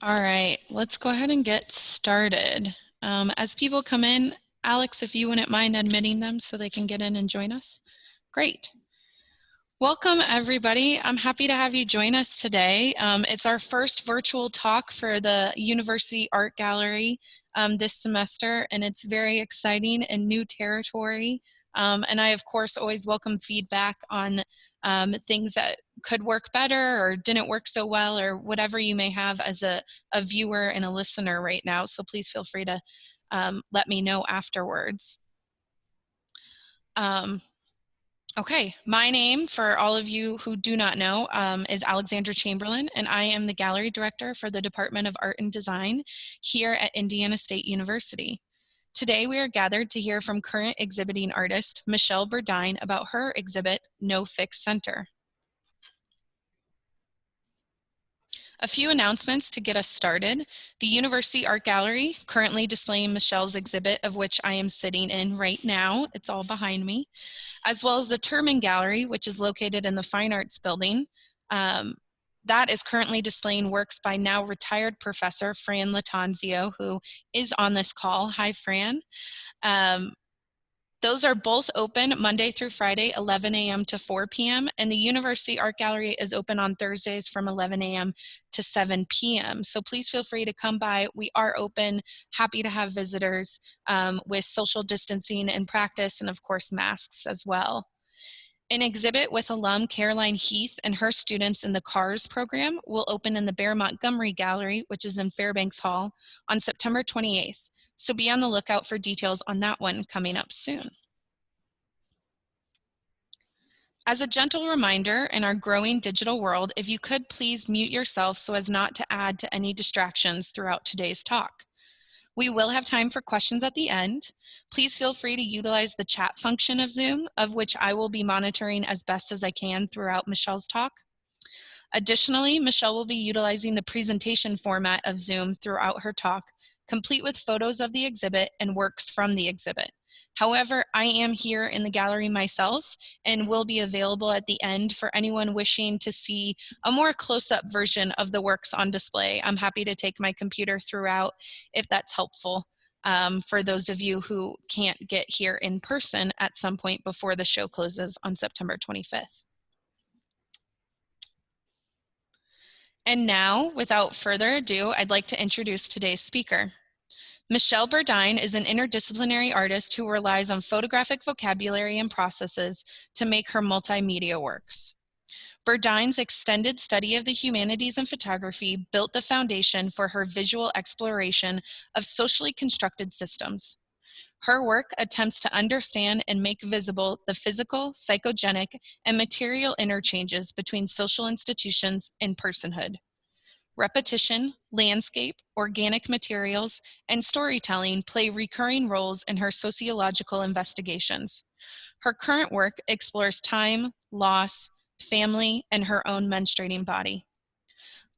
All right, let's go ahead and get started. As people come in, Alex, if you wouldn't mind admitting them so they can get in and join us. Great. Welcome, everybody. I'm happy to have you join us today. It's our first virtual talk for the University Art Gallery this semester, and it's very exciting and new territory. And I, of course, always welcome feedback on things that could work better or didn't work so well, or whatever you may have as a viewer and a listener right now. So please feel free to let me know afterwards. Okay, my name, for all of you who do not know, is Alexandra Chamberlain, and I am the Gallery Director for the Department of Art and Design here at Indiana State University. Today we are gathered to hear from current exhibiting artist Michelle Burdine about her exhibit, No Fixed Center. A few announcements to get us started. The University Art Gallery, currently displaying Michelle's exhibit, of which I am sitting in right now. It's all behind me. As well as the Terman Gallery, which is located in the Fine Arts Building. That is currently displaying works by now retired professor Fran Latanzio, who is on this call. Hi, Fran. Those are both open Monday through Friday, 11 a.m. to 4 p.m. And the University Art Gallery is open on Thursdays from 11 a.m. to 7 p.m. So please feel free to come by. We are open, happy to have visitors with social distancing and practice, and of course masks as well. An exhibit with alum Caroline Heath and her students in the CARS program will open in the Bear Montgomery Gallery, which is in Fairbanks Hall, on September 28th. So be on the lookout for details on that one coming up soon. As a gentle reminder, in our growing digital world, if you could please mute yourself so as not to add to any distractions throughout today's talk. We will have time for questions at the end. Please feel free to utilize the chat function of Zoom, of which I will be monitoring as best as I can throughout Michelle's talk. Additionally, Michelle will be utilizing the presentation format of Zoom throughout her talk, complete with photos of the exhibit and works from the exhibit. However, I am here in the gallery myself and will be available at the end for anyone wishing to see a more close-up version of the works on display. I'm happy to take my computer throughout if that's helpful for those of you who can't get here in person at some point before the show closes on September 25th. And now, without further ado, I'd like to introduce today's speaker. Michelle Burdine is an interdisciplinary artist who relies on photographic vocabulary and processes to make her multimedia works. Burdine's extended study of the humanities and photography built the foundation for her visual exploration of socially constructed systems. Her work attempts to understand and make visible the physical, psychogenic, and material interchanges between social institutions and personhood. Repetition, landscape, organic materials, and storytelling play recurring roles in her sociological investigations. Her current work explores time, loss, family, and her own menstruating body.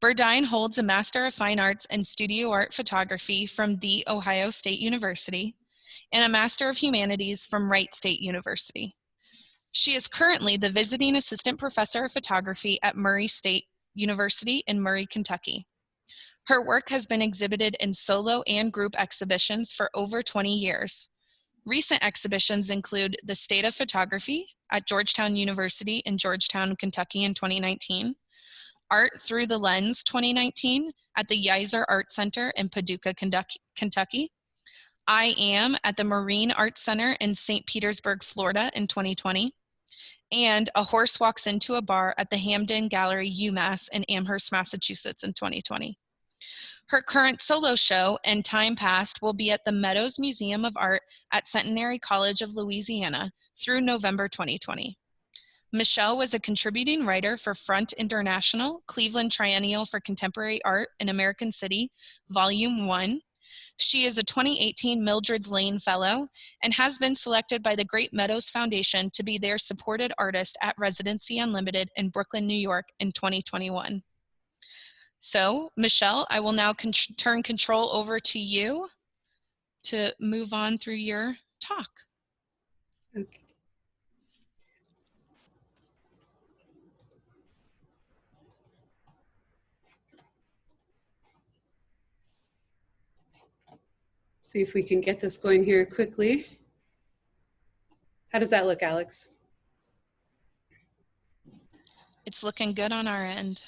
Burdine holds a Master of Fine Arts in Studio Art Photography from The Ohio State University and a Master of Humanities from Wright State University. She is currently the Visiting Assistant Professor of Photography at Murray State University in Murray, Kentucky. Her work has been exhibited in solo and group exhibitions for over 20 years. Recent exhibitions include The State of Photography at Georgetown University in Georgetown, Kentucky in 2019, Art Through the Lens 2019 at the Yeiser Art Center in Paducah, Kentucky, I Am at the Marine Arts Center in St. Petersburg, Florida in 2020, and A Horse Walks Into a Bar at the Hamden Gallery, UMass in Amherst, Massachusetts in 2020. Her current solo show, And Time Past, will be at the Meadows Museum of Art at Centenary College of Louisiana through November 2020. Michelle was a contributing writer for Front International, Cleveland Triennial for Contemporary Art in American City, Volume 1. She is a 2018 Mildred's Lane Fellow and has been selected by the Great Meadows Foundation to be their supported artist at Residency Unlimited in Brooklyn, New York in 2021. So, Michelle, I will now turn control over to you to move on through your talk. Okay. see if we can get this going here quickly. How does that look, Alex? It's looking good on our end.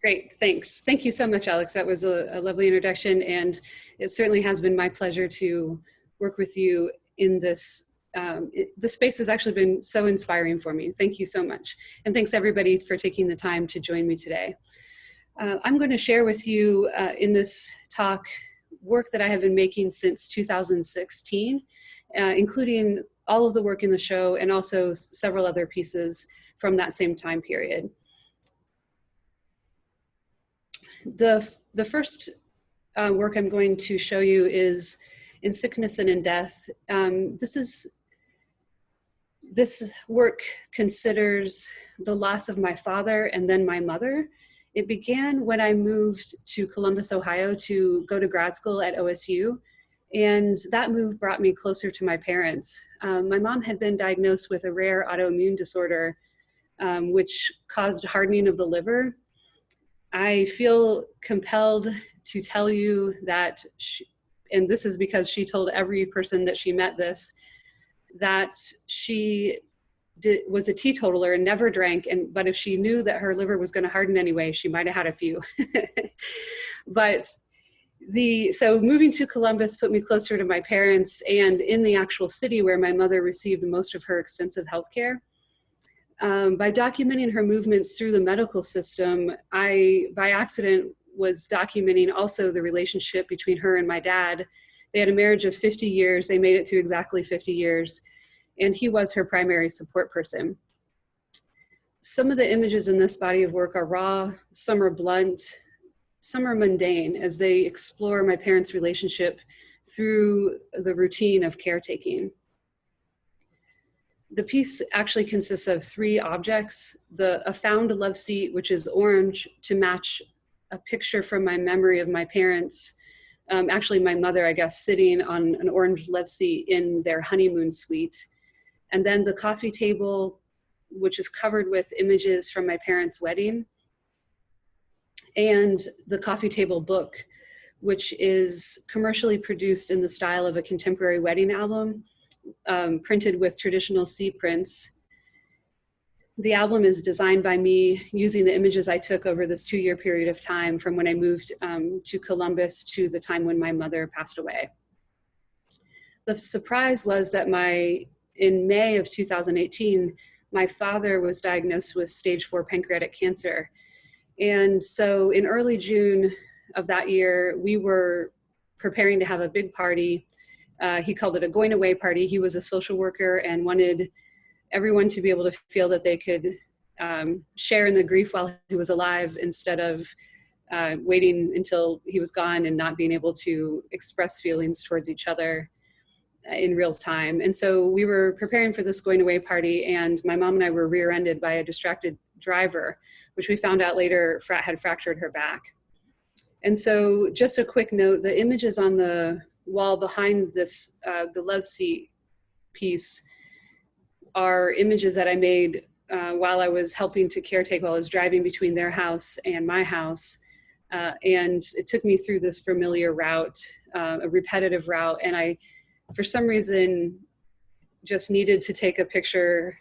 Great, thanks. Thank you so much, Alex. That was a lovely introduction, and it certainly has been my pleasure to work with you in this. The space has actually been so inspiring for me. Thank you so much. And thanks everybody for taking the time to join me today. I'm going to share with you in this talk work that I have been making since 2016, including all of the work in the show and also several other pieces from that same time period. The first work I'm going to show you is In Sickness and in Death. This work considers the loss of my father and then my mother. It began when I moved to Columbus, Ohio to go to grad school at OSU. And that move brought me closer to my parents. My mom had been diagnosed with a rare autoimmune disorder, which caused hardening of the liver. I feel compelled to tell you that, and this is because she told every person that she met this, that she was a teetotaler and never drank, but if she knew that her liver was going to harden anyway, she might have had a few. So moving to Columbus put me closer to my parents and in the actual city where my mother received most of her extensive health care. By documenting her movements through the medical system, I, by accident, was documenting also the relationship between her and my dad. They had a marriage of 50 years. They made it to exactly 50 years, and he was her primary support person. Some of the images in this body of work are raw, some are blunt, some are mundane as they explore my parents' relationship through the routine of caretaking. The piece actually consists of 3 objects: a found love seat, which is orange, to match a picture from my memory of my parents, actually my mother, I guess, sitting on an orange love seat in their honeymoon suite. And then the coffee table, which is covered with images from my parents' wedding, and the coffee table book, which is commercially produced in the style of a contemporary wedding album, printed with traditional C prints. The album is designed by me using the images I took over this 2-year period of time from when I moved to Columbus to the time when my mother passed away. The surprise was that in May of 2018, my father was diagnosed with stage 4 pancreatic cancer. And so in early June of that year, we were preparing to have a big party. He called it a going away party. He was a social worker and wanted everyone to be able to feel that they could share in the grief while he was alive instead of waiting until he was gone and not being able to express feelings towards each other in real time. And so we were preparing for this going away party, and my mom and I were rear-ended by a distracted driver, which we found out later had fractured her back. And so just a quick note, the images on the wall behind this, the love seat piece, are images that I made while I was helping to caretake while I was driving between their house and my house. And it took me through this familiar route, a repetitive route. And I, for some reason, just needed to take a picture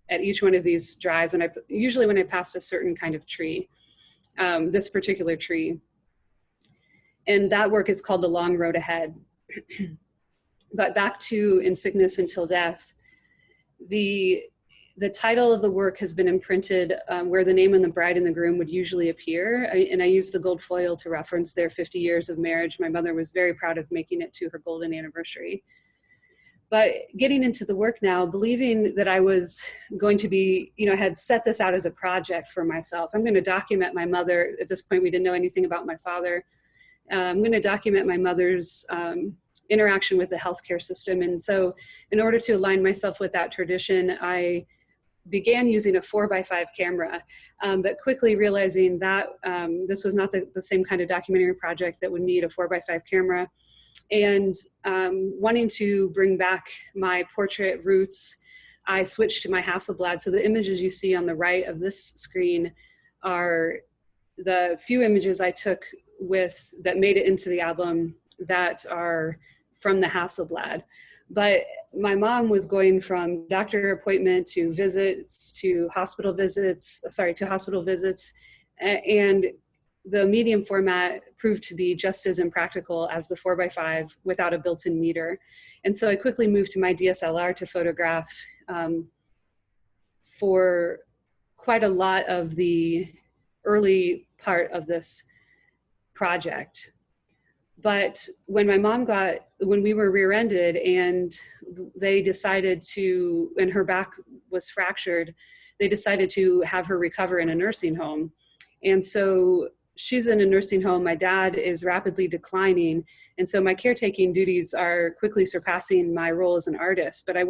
at each one of these drives. And usually when I passed a certain kind of tree, this particular tree. And that work is called The Long Road Ahead. But back to In Sickness Until Death, the title of the work has been imprinted where the name of the bride and the groom would usually appear. And I used the gold foil to reference their 50 years of marriage. My mother was very proud of making it to her golden anniversary. But getting into the work now, believing that I was going to be, I had set this out as a project for myself. I'm going to document my mother. At this point, we didn't know anything about my father. I'm going to document my mother's interaction with the healthcare system. And so in order to align myself with that tradition, I began using a 4x5 camera, but quickly realizing that this was not the same kind of documentary project that would need a 4x5 camera. And wanting to bring back my portrait roots, I switched to my Hasselblad. So the images you see on the right of this screen are the few images I took that made it into the album that are from the Hasselblad. But my mom was going from doctor appointment to visits to hospital visits, and the medium format proved to be just as impractical as the 4x5 without a built-in meter. And so I quickly moved to my DSLR to photograph for quite a lot of the early part of this project. But when we were rear-ended and they decided to, and her back was fractured, they decided to have her recover in a nursing home. And so she's in a nursing home. My dad is rapidly declining. And so my caretaking duties are quickly surpassing my role as an artist, but I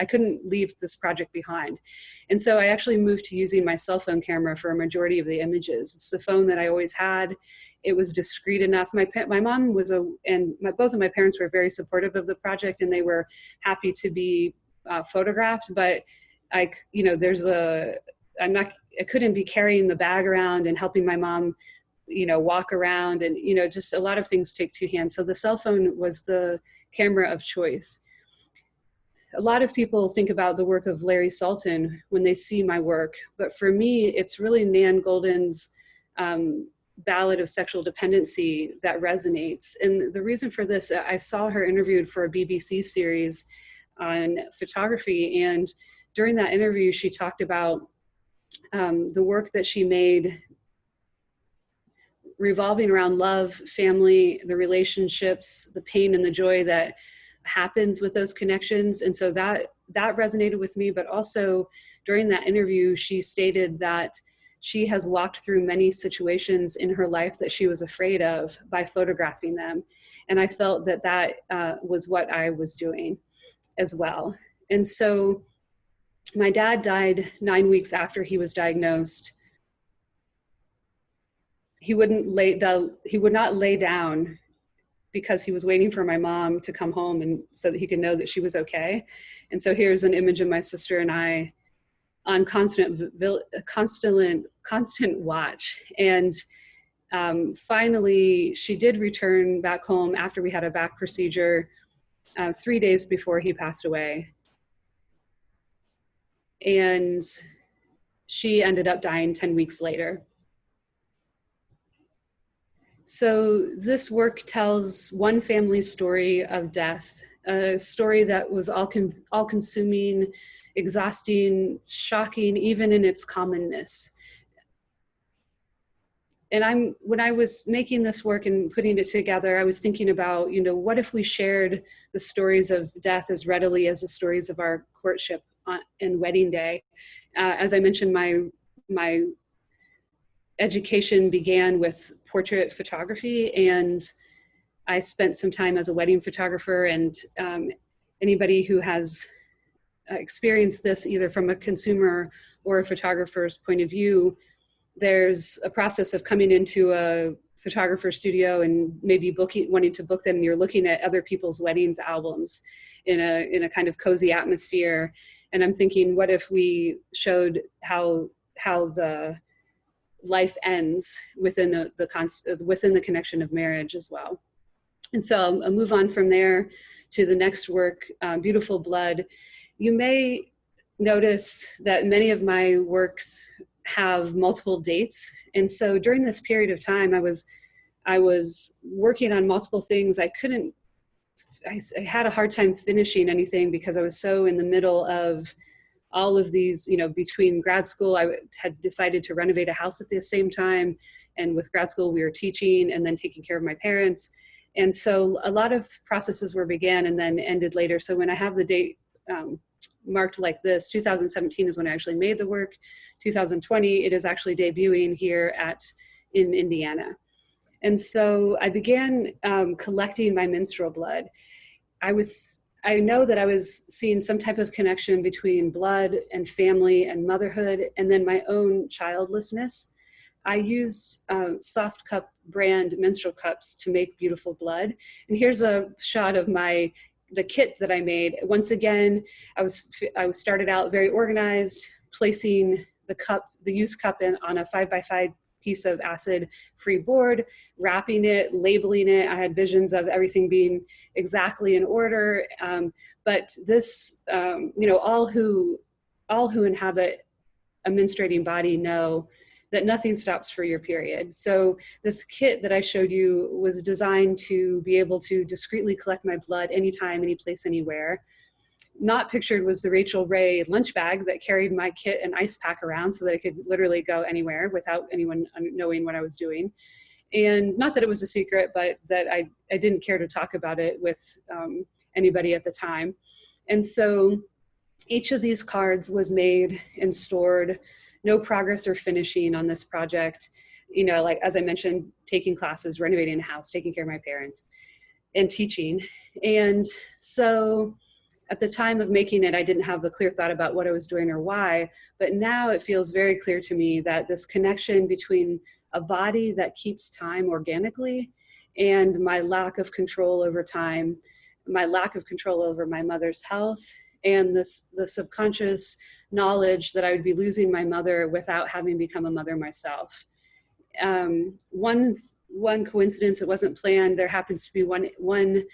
couldn't leave this project behind. And so I actually moved to using my cell phone camera for a majority of the images. It's the phone that I always had. It was discreet enough. My mom was both of my parents were very supportive of the project, and they were happy to be photographed. But I couldn't be carrying the bag around and helping my mom, walk around, and just a lot of things take two hands. So the cell phone was the camera of choice. A lot of people think about the work of Larry Sultan when they see my work, but for me, it's really Nan Goldin's Ballad of Sexual Dependency that resonates. And the reason for this, I saw her interviewed for a BBC series on photography, and during that interview, she talked about the work that she made revolving around love, family, the relationships, the pain and the joy that happens with those connections. And so that resonated with me. But also during that interview, she stated that she has walked through many situations in her life that she was afraid of by photographing them. And I felt that was what I was doing as well. And so my dad died 9 weeks after he was diagnosed. He would not lay down because he was waiting for my mom to come home and so that he could know that she was okay. And so here's an image of my sister and I on constant watch. And finally, she did return back home after we had a back procedure 3 days before he passed away. And she ended up dying 10 weeks later. So this work tells one family's story of death, a story that was all-consuming, exhausting, shocking, even in its commonness. And when I was making this work and putting it together, I was thinking about, what if we shared the stories of death as readily as the stories of our courtship and wedding day? As I mentioned, my education began with portrait photography, and I spent some time as a wedding photographer. And anybody who has experienced this, either from a consumer or a photographer's point of view, there's a process of coming into a photographer's studio and maybe wanting to book them. And you're looking at other people's weddings albums in a kind of cozy atmosphere. And I'm thinking, what if we showed how the life ends within the connection of marriage as well. And so I'll move on from there to the next work, Beautiful Blood. You may notice that many of my works have multiple dates. And so during this period of time, I was working on multiple things. I had a hard time finishing anything because I was so in the middle of all of these, between grad school, I had decided to renovate a house at the same time. And with grad school, we were teaching and then taking care of my parents. And so a lot of processes began and then ended later. So when I have the date marked like this, 2017 is when I actually made the work. 2020, it is actually debuting here in Indiana. And so I began collecting my menstrual blood. I know that I was seeing some type of connection between blood and family and motherhood, and then my own childlessness. I used Soft Cup brand menstrual cups to make Beautiful Blood. And here's a shot of the kit that I made. Once again, I started out very organized, placing the used cup on a 5x5 piece of acid-free board, wrapping it, labeling it. I had visions of everything being exactly in order. But this, all who inhabit a menstruating body know that nothing stops for your period. So this kit that I showed you was designed to be able to discreetly collect my blood anytime, any place, anywhere. Not pictured was the Rachel Ray lunch bag that carried my kit and ice pack around so that I could literally go anywhere without anyone knowing what I was doing. And not that it was a secret, but that I didn't care to talk about it with anybody at the time. And so each of these cards was made and stored, no progress or finishing on this project. Like, as I mentioned, taking classes, renovating a house, taking care of my parents, and teaching. And so at the time of making it, I didn't have a clear thought about what I was doing or why, but now it feels very clear to me that this connection between a body that keeps time organically and my lack of control over time, my lack of control over my mother's health, and the subconscious knowledge that I would be losing my mother without having become a mother myself. One coincidence, it wasn't planned, there happens to be one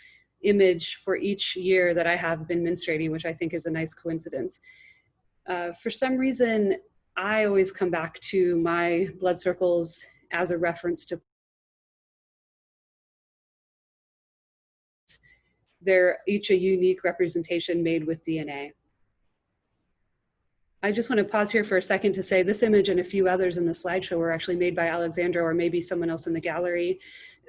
image for each year that I have been menstruating, which I think is a nice coincidence. For some reason, I always come back to my blood circles as a reference to. They're each a unique representation made with DNA. I just want to pause here for a second to say this image and a few others in the slideshow were actually made by Alexandra or maybe someone else in the gallery,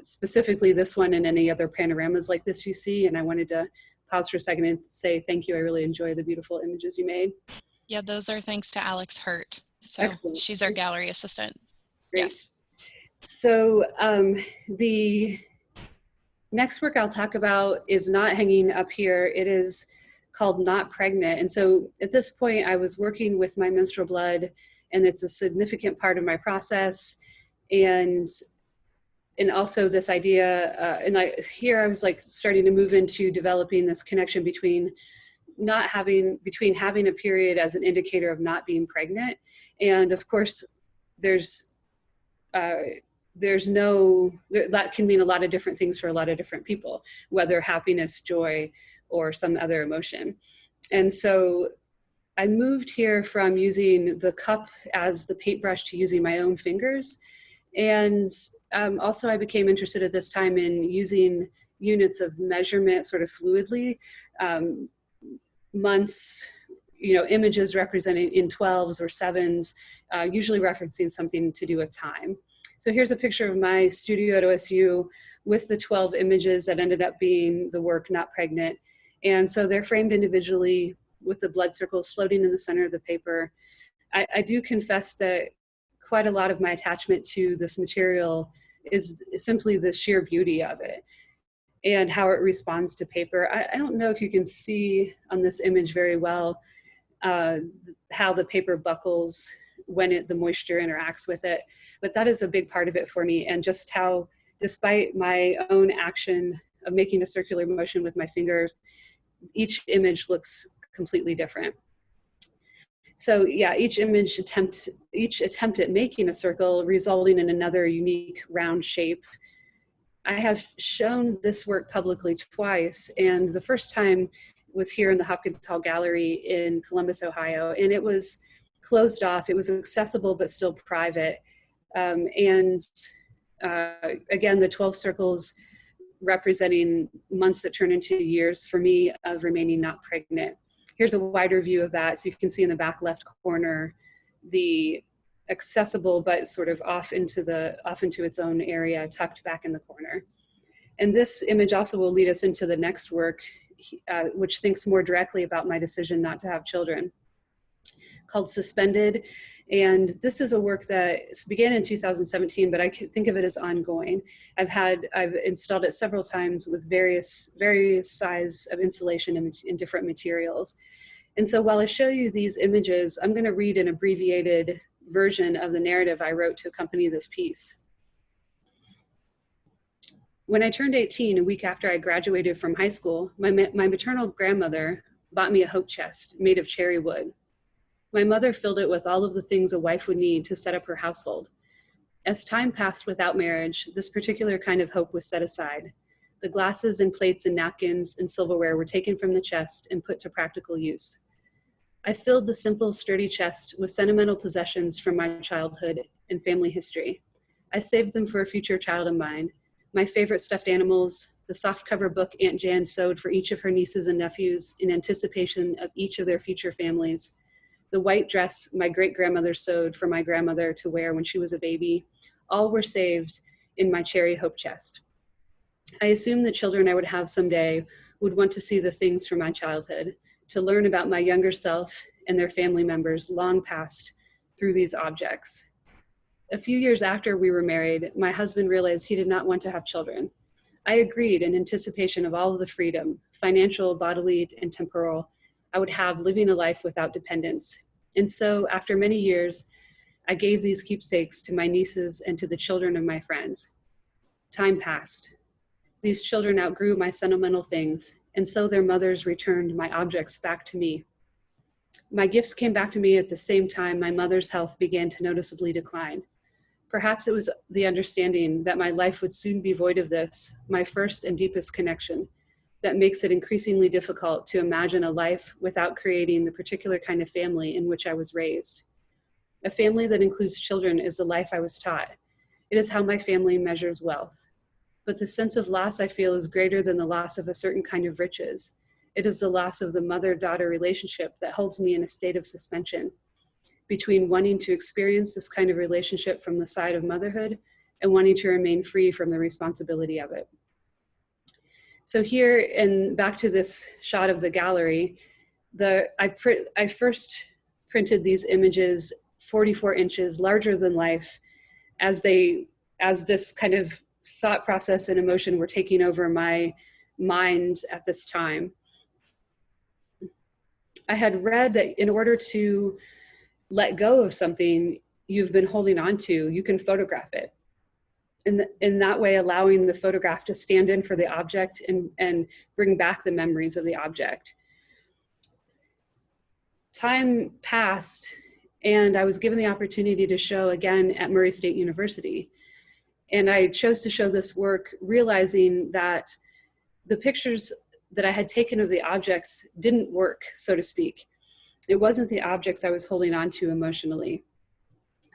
specifically this one and any other panoramas like this you see. And I wanted to pause for a second and say thank you. I really enjoy the beautiful images you made. Yeah, those are thanks to Alex Hurt. So Excellent. She's our gallery assistant. Great. Yes. So the next work I'll talk about is not hanging up here. It is called Not Pregnant. And so at this point, I was working with my menstrual blood, and it's a significant part of my process. And also this idea, I was like starting to move into developing this connection between having a period as an indicator of not being pregnant. And of course, that can mean a lot of different things for a lot of different people, whether happiness, joy, or some other emotion. And so I moved here from using the cup as the paintbrush to using my own fingers. And also I became interested at this time in using units of measurement sort of fluidly, months, images representing in 12s or 7s, usually referencing something to do with time. So here's a picture of my studio at OSU with the 12 images that ended up being the work Not Pregnant. And so they're framed individually with the blood circles floating in the center of the paper. I do confess that quite a lot of my attachment to this material is simply the sheer beauty of it and how it responds to paper. I don't know if you can see on this image very well how the paper buckles when the moisture interacts with it, but that is a big part of it for me, and just how, despite my own action of making a circular motion with my fingers, each image looks completely different. So yeah, each attempt at making a circle resulting in another unique round shape. I have shown this work publicly twice, and the first time was here in the Hopkins Hall Gallery in Columbus, Ohio, and it was closed off. It was accessible but still private. Again, the 12 circles representing months that turn into years for me of remaining not pregnant. Here's a wider view of that. So you can see in the back left corner, the accessible but sort of off into its own area, tucked back in the corner. And this image also will lead us into the next work, which thinks more directly about my decision not to have children, called Suspended. And this is a work that began in 2017, but I think of it as ongoing. I've installed it several times with various size of insulation in different materials. And so while I show you these images, I'm going to read an abbreviated version of the narrative I wrote to accompany this piece. When I turned 18, a week after I graduated from high school, my maternal grandmother bought me a hope chest made of cherry wood. My mother filled it with all of the things a wife would need to set up her household. As time passed without marriage, this particular kind of hope was set aside. The glasses and plates and napkins and silverware were taken from the chest and put to practical use. I filled the simple, sturdy chest with sentimental possessions from my childhood and family history. I saved them for a future child of mine. My favorite stuffed animals, the softcover book Aunt Jan sewed for each of her nieces and nephews in anticipation of each of their future families, the white dress my great-grandmother sewed for my grandmother to wear when she was a baby, all were saved in my cherry hope chest. I assumed the children I would have someday would want to see the things from my childhood, to learn about my younger self and their family members long past through these objects. A few years after we were married, my husband realized he did not want to have children. I agreed in anticipation of all of the freedom, financial, bodily, and temporal, I would have living a life without dependence. And so, after many years, I gave these keepsakes to my nieces and to the children of my friends. Time passed. These children outgrew my sentimental things, and so their mothers returned my objects back to me. My gifts came back to me at the same time my mother's health began to noticeably decline. Perhaps it was the understanding that my life would soon be void of this, my first and deepest connection, that makes it increasingly difficult to imagine a life without creating the particular kind of family in which I was raised. A family that includes children is the life I was taught. It is how my family measures wealth. But the sense of loss I feel is greater than the loss of a certain kind of riches. It is the loss of the mother-daughter relationship that holds me in a state of suspension between wanting to experience this kind of relationship from the side of motherhood and wanting to remain free from the responsibility of it. So here, and back to this shot of the gallery, I first printed these images 44 inches, larger than life, as this kind of thought process and emotion were taking over my mind at this time. I had read that in order to let go of something you've been holding on to, you can photograph it. In that way, allowing the photograph to stand in for the object and bring back the memories of the object. Time passed, and I was given the opportunity to show again at Murray State University. And I chose to show this work realizing that the pictures that I had taken of the objects didn't work, so to speak. It wasn't the objects I was holding on to emotionally.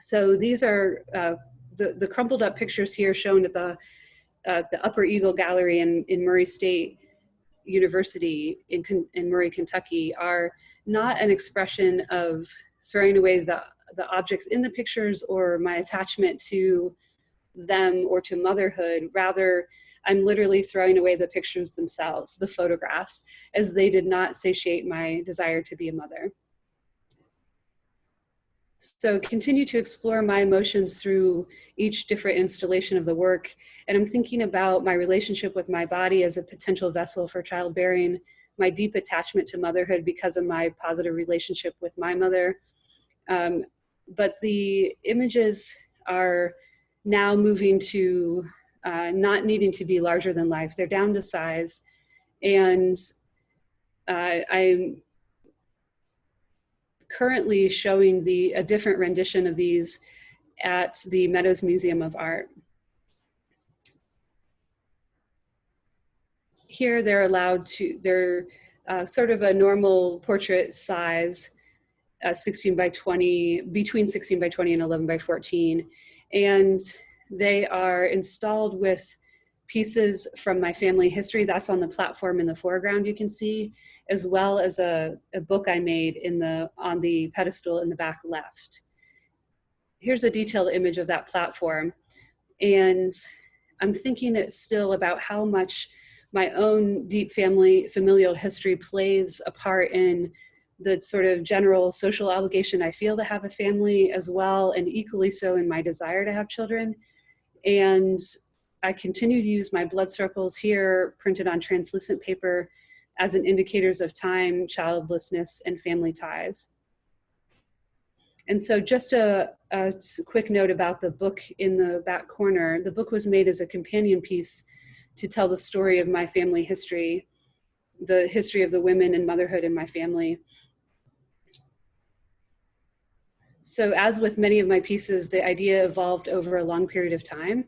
So these are the crumpled up pictures here shown at the Upper Eagle Gallery in Murray State University in Murray, Kentucky, are not an expression of throwing away the objects in the pictures or my attachment to them or to motherhood. Rather, I'm literally throwing away the pictures themselves, the photographs, as they did not satiate my desire to be a mother. So continue to explore my emotions through each different installation of the work. And I'm thinking about my relationship with my body as a potential vessel for childbearing, my deep attachment to motherhood because of my positive relationship with my mother. But the images are now moving to not needing to be larger than life. They're down to size. And I'm currently showing a different rendition of these at the Meadows Museum of Art. Here they're sort of a normal portrait size, 16 by 20, between 16 by 20 and 11 by 14. And they are installed with pieces from my family history. That's on the platform in the foreground, you can see, as well as a book I made on the pedestal in the back left. Here's a detailed image of that platform. And I'm thinking it still about how much my own deep familial history plays a part in the sort of general social obligation I feel to have a family, as well, and equally so in my desire to have children. And I continue to use my blood circles here, printed on translucent paper, as an indicators of time, childlessness, and family ties. And so just a quick note about the book in the back corner. The book was made as a companion piece to tell the story of my family history, the history of the women and motherhood in my family. So as with many of my pieces, the idea evolved over a long period of time.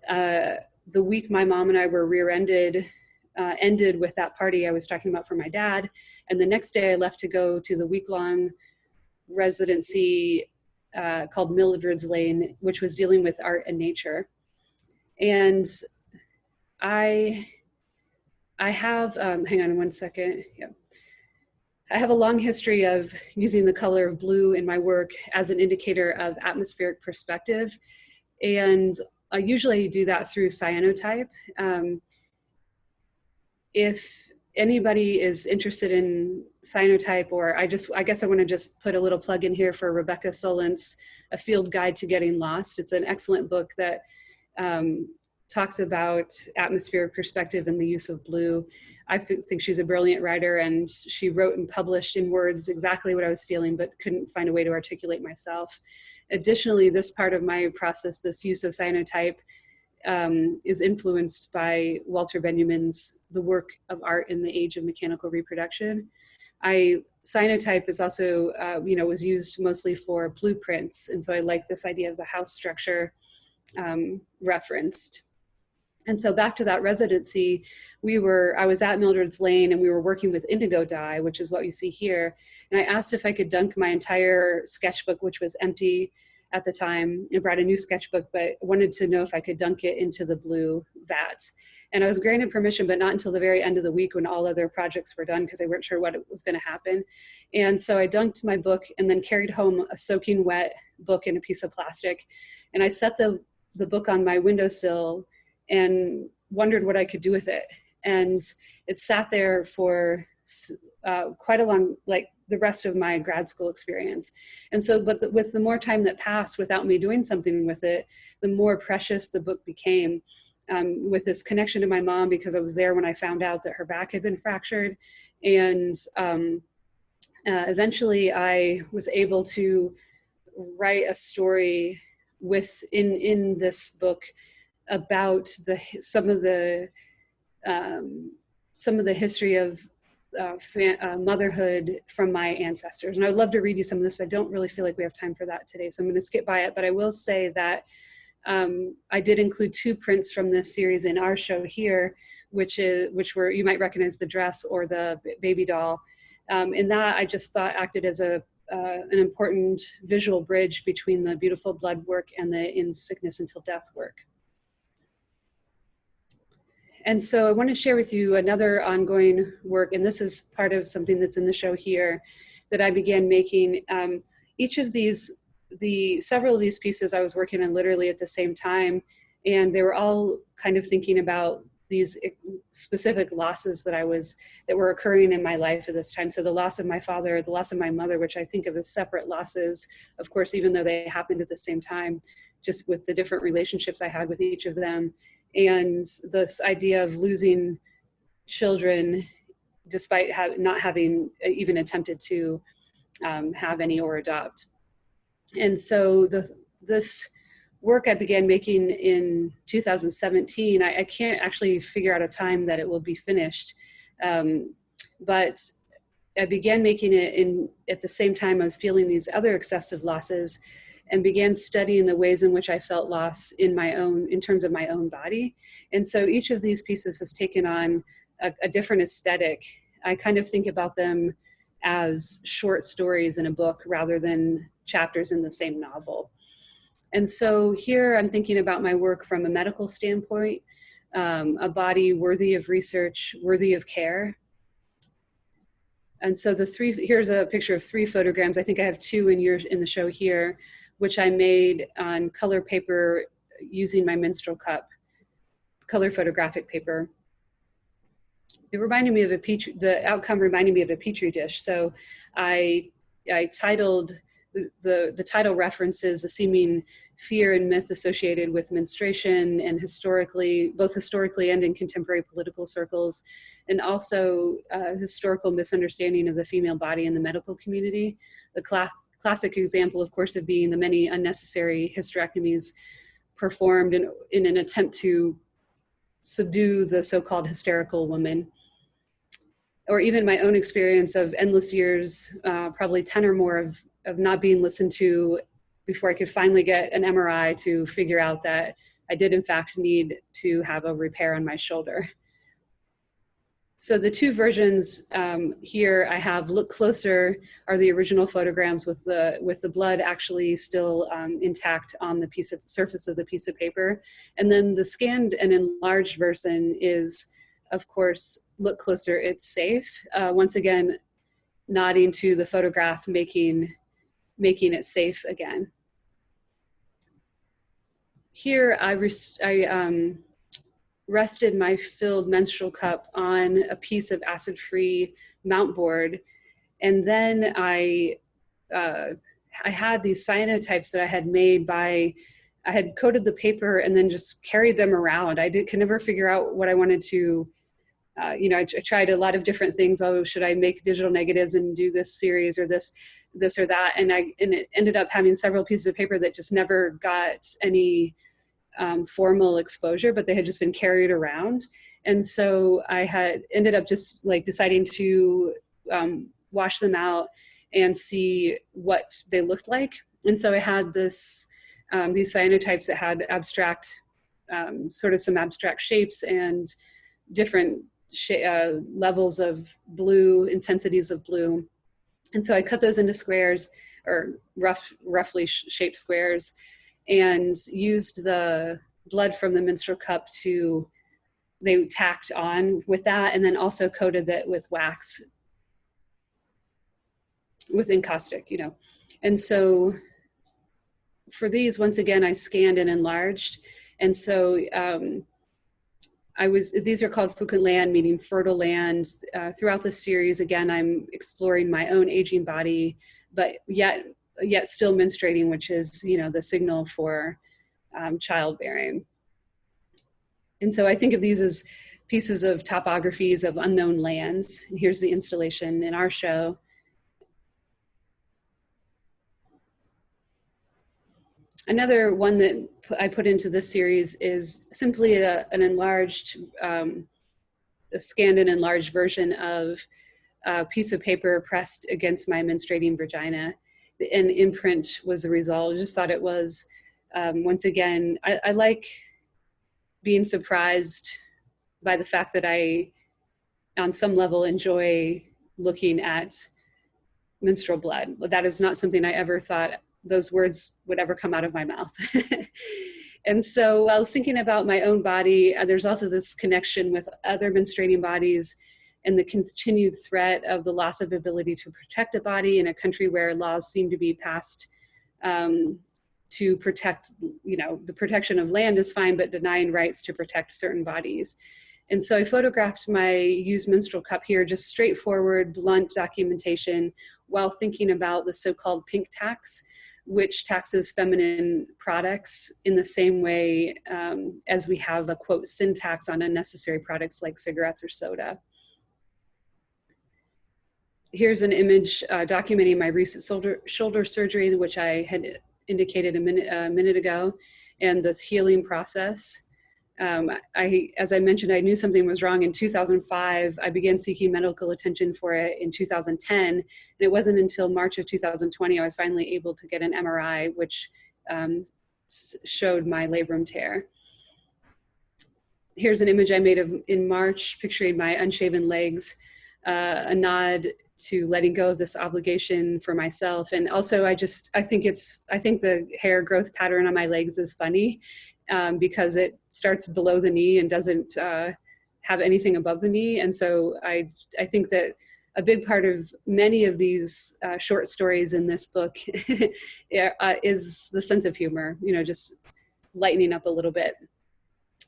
The week my mom and I were rear-ended ended with that party I was talking about for my dad. And the next day I left to go to the week-long residency called Mildred's Lane, which was dealing with art and nature. And I have, hang on one second. Yeah. I have a long history of using the color of blue in my work as an indicator of atmospheric perspective. And I usually do that through cyanotype. If anybody is interested in cyanotype, or I guess I want to just put a little plug in here for Rebecca Solent's A Field Guide to Getting Lost. It's an excellent book that talks about atmospheric perspective and the use of blue. I think she's a brilliant writer, and she wrote and published in words exactly what I was feeling, but couldn't find a way to articulate myself. Additionally, this part of my process, this use of cyanotype, is influenced by Walter Benjamin's The Work of Art in the Age of Mechanical Reproduction. Cyanotype is also, was used mostly for blueprints, and so I like this idea of the house structure referenced. And so back to that residency, I was at Mildred's Lane, and we were working with indigo dye, which is what you see here. And I asked if I could dunk my entire sketchbook, which was empty at the time, and brought a new sketchbook, but wanted to know if I could dunk it into the blue vat. And I was granted permission, but not until the very end of the week when all other projects were done, because they weren't sure what was going to happen. And so I dunked my book and then carried home a soaking wet book in a piece of plastic. And I set the book on my windowsill and wondered what I could do with it. And it sat there for quite a long, like the rest of my grad school experience. And so, but with the more time that passed without me doing something with it, the more precious the book became, with this connection to my mom, because I was there when I found out that her back had been fractured. And eventually I was able to write a story in this book about some of the history of motherhood from my ancestors. And I'd love to read you some of this, but I don't really feel like we have time for that today, so I'm going to skip by it. But I will say that I did include 2 prints from this series in our show here, which were, you might recognize the dress or the baby doll. And that I just thought acted as an important visual bridge between the beautiful blood work and the In Sickness Until Death work. And so I want to share with you another ongoing work, and this is part of something that's in the show here, that I began making. Each of these, several of these pieces I was working on literally at the same time, and they were all kind of thinking about these specific losses that were occurring in my life at this time. So the loss of my father, the loss of my mother, which I think of as separate losses, of course, even though they happened at the same time, just with the different relationships I had with each of them. And this idea of losing children despite not having even attempted to have any or adopt. And so this work I began making in 2017, I can't actually figure out a time that it will be finished, but I began making it at the same time I was feeling these other excessive losses, and began studying the ways in which I felt loss in terms of my own body. And so each of these pieces has taken on a different aesthetic. I kind of think about them as short stories in a book rather than chapters in the same novel. And so here I'm thinking about my work from a medical standpoint, a body worthy of research, worthy of care. And so here's a picture of 3 photograms. I think I have 2 in the show here, which I made on color paper using my menstrual cup, color photographic paper. It reminded me of the outcome reminded me of a Petri dish. So I titled, the title references the seeming fear and myth associated with menstruation, and both historically and in contemporary political circles, and also historical misunderstanding of the female body in the medical community. The classic example, of course, of being the many unnecessary hysterectomies performed in an attempt to subdue the so-called hysterical woman. Or even my own experience of endless years, probably 10 or more of not being listened to before I could finally get an MRI to figure out that I did in fact need to have a repair on my shoulder. So the two versions here I have look closer are the original photograms with the blood actually still intact on the surface of the piece of paper. And then the scanned and enlarged version is, of course, look closer, it's safe. Once again, nodding to the photograph, making it safe again. Here I rested my filled menstrual cup on a piece of acid-free mount board. And then I had these cyanotypes that I had made I had coated the paper and then just carried them around. Could never figure out what I wanted to, I tried a lot of different things. Oh, should I make digital negatives and do this series or this or that? And it ended up having several pieces of paper that just never got any formal exposure, but they had just been carried around. And so I had ended up just like deciding to wash them out and see what they looked like. And so I had these cyanotypes that had abstract, sort of some abstract shapes and different levels of blue, intensities of blue. And so I cut those into squares, or roughly shaped squares, and used the blood from the menstrual cup they tacked on with that, and then also coated that with wax, with encaustic, And so for these, once again, I scanned and enlarged. And so these are called fecund land, meaning fertile land. Throughout the series, again, I'm exploring my own aging body, but yet still menstruating, which is, the signal for childbearing. And so I think of these as pieces of topographies of unknown lands. And here's the installation in our show. Another one that I put into this series is simply an enlarged, a scanned and enlarged version of a piece of paper pressed against my menstruating vagina. An imprint was the result. I just thought it was, once again, I like being surprised by the fact that I, on some level, enjoy looking at menstrual blood. That is not something I ever thought those words would ever come out of my mouth. And so while I was thinking about my own body, there's also this connection with other menstruating bodies and the continued threat of the loss of ability to protect a body in a country where laws seem to be passed to protect, the protection of land is fine, but denying rights to protect certain bodies. And so I photographed my used menstrual cup here, just straightforward, blunt documentation, while thinking about the so-called pink tax, which taxes feminine products in the same way as we have a, quote, sin tax on unnecessary products like cigarettes or soda. Here's an image documenting my recent shoulder surgery, which I had indicated a minute ago, and the healing process. As I mentioned, I knew something was wrong in 2005. I began seeking medical attention for it in 2010. And it wasn't until March of 2020 I was finally able to get an MRI, which showed my labrum tear. Here's an image I made in March, picturing my unshaven legs, a nod to letting go of this obligation for myself. And also I think the hair growth pattern on my legs is funny. Because it starts below the knee and doesn't have anything above the knee. And so I think that a big part of many of these short stories in this book is the sense of humor, just lightening up a little bit.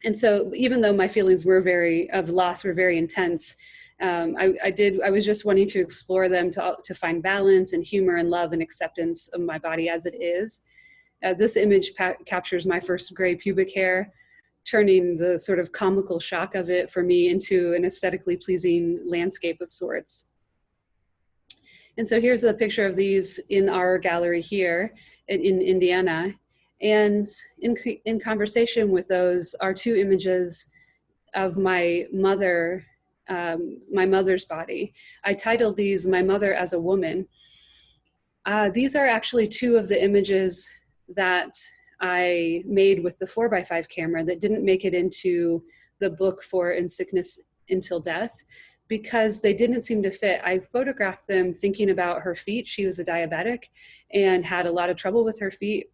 And so even though my feelings of loss were very intense, I was just wanting to explore them to find balance and humor and love and acceptance of my body as it is. This image captures my first gray pubic hair, turning the sort of comical shock of it for me into an aesthetically pleasing landscape of sorts. And so here's a picture of these in our gallery here in Indiana. And in conversation with those are two images of my mother's body. I titled these "My Mother as a Woman." These are actually two of the images that I made with the 4x5 camera that didn't make it into the book for In Sickness Until Death because they didn't seem to fit. I photographed them thinking about her feet. She was a diabetic and had a lot of trouble with her feet.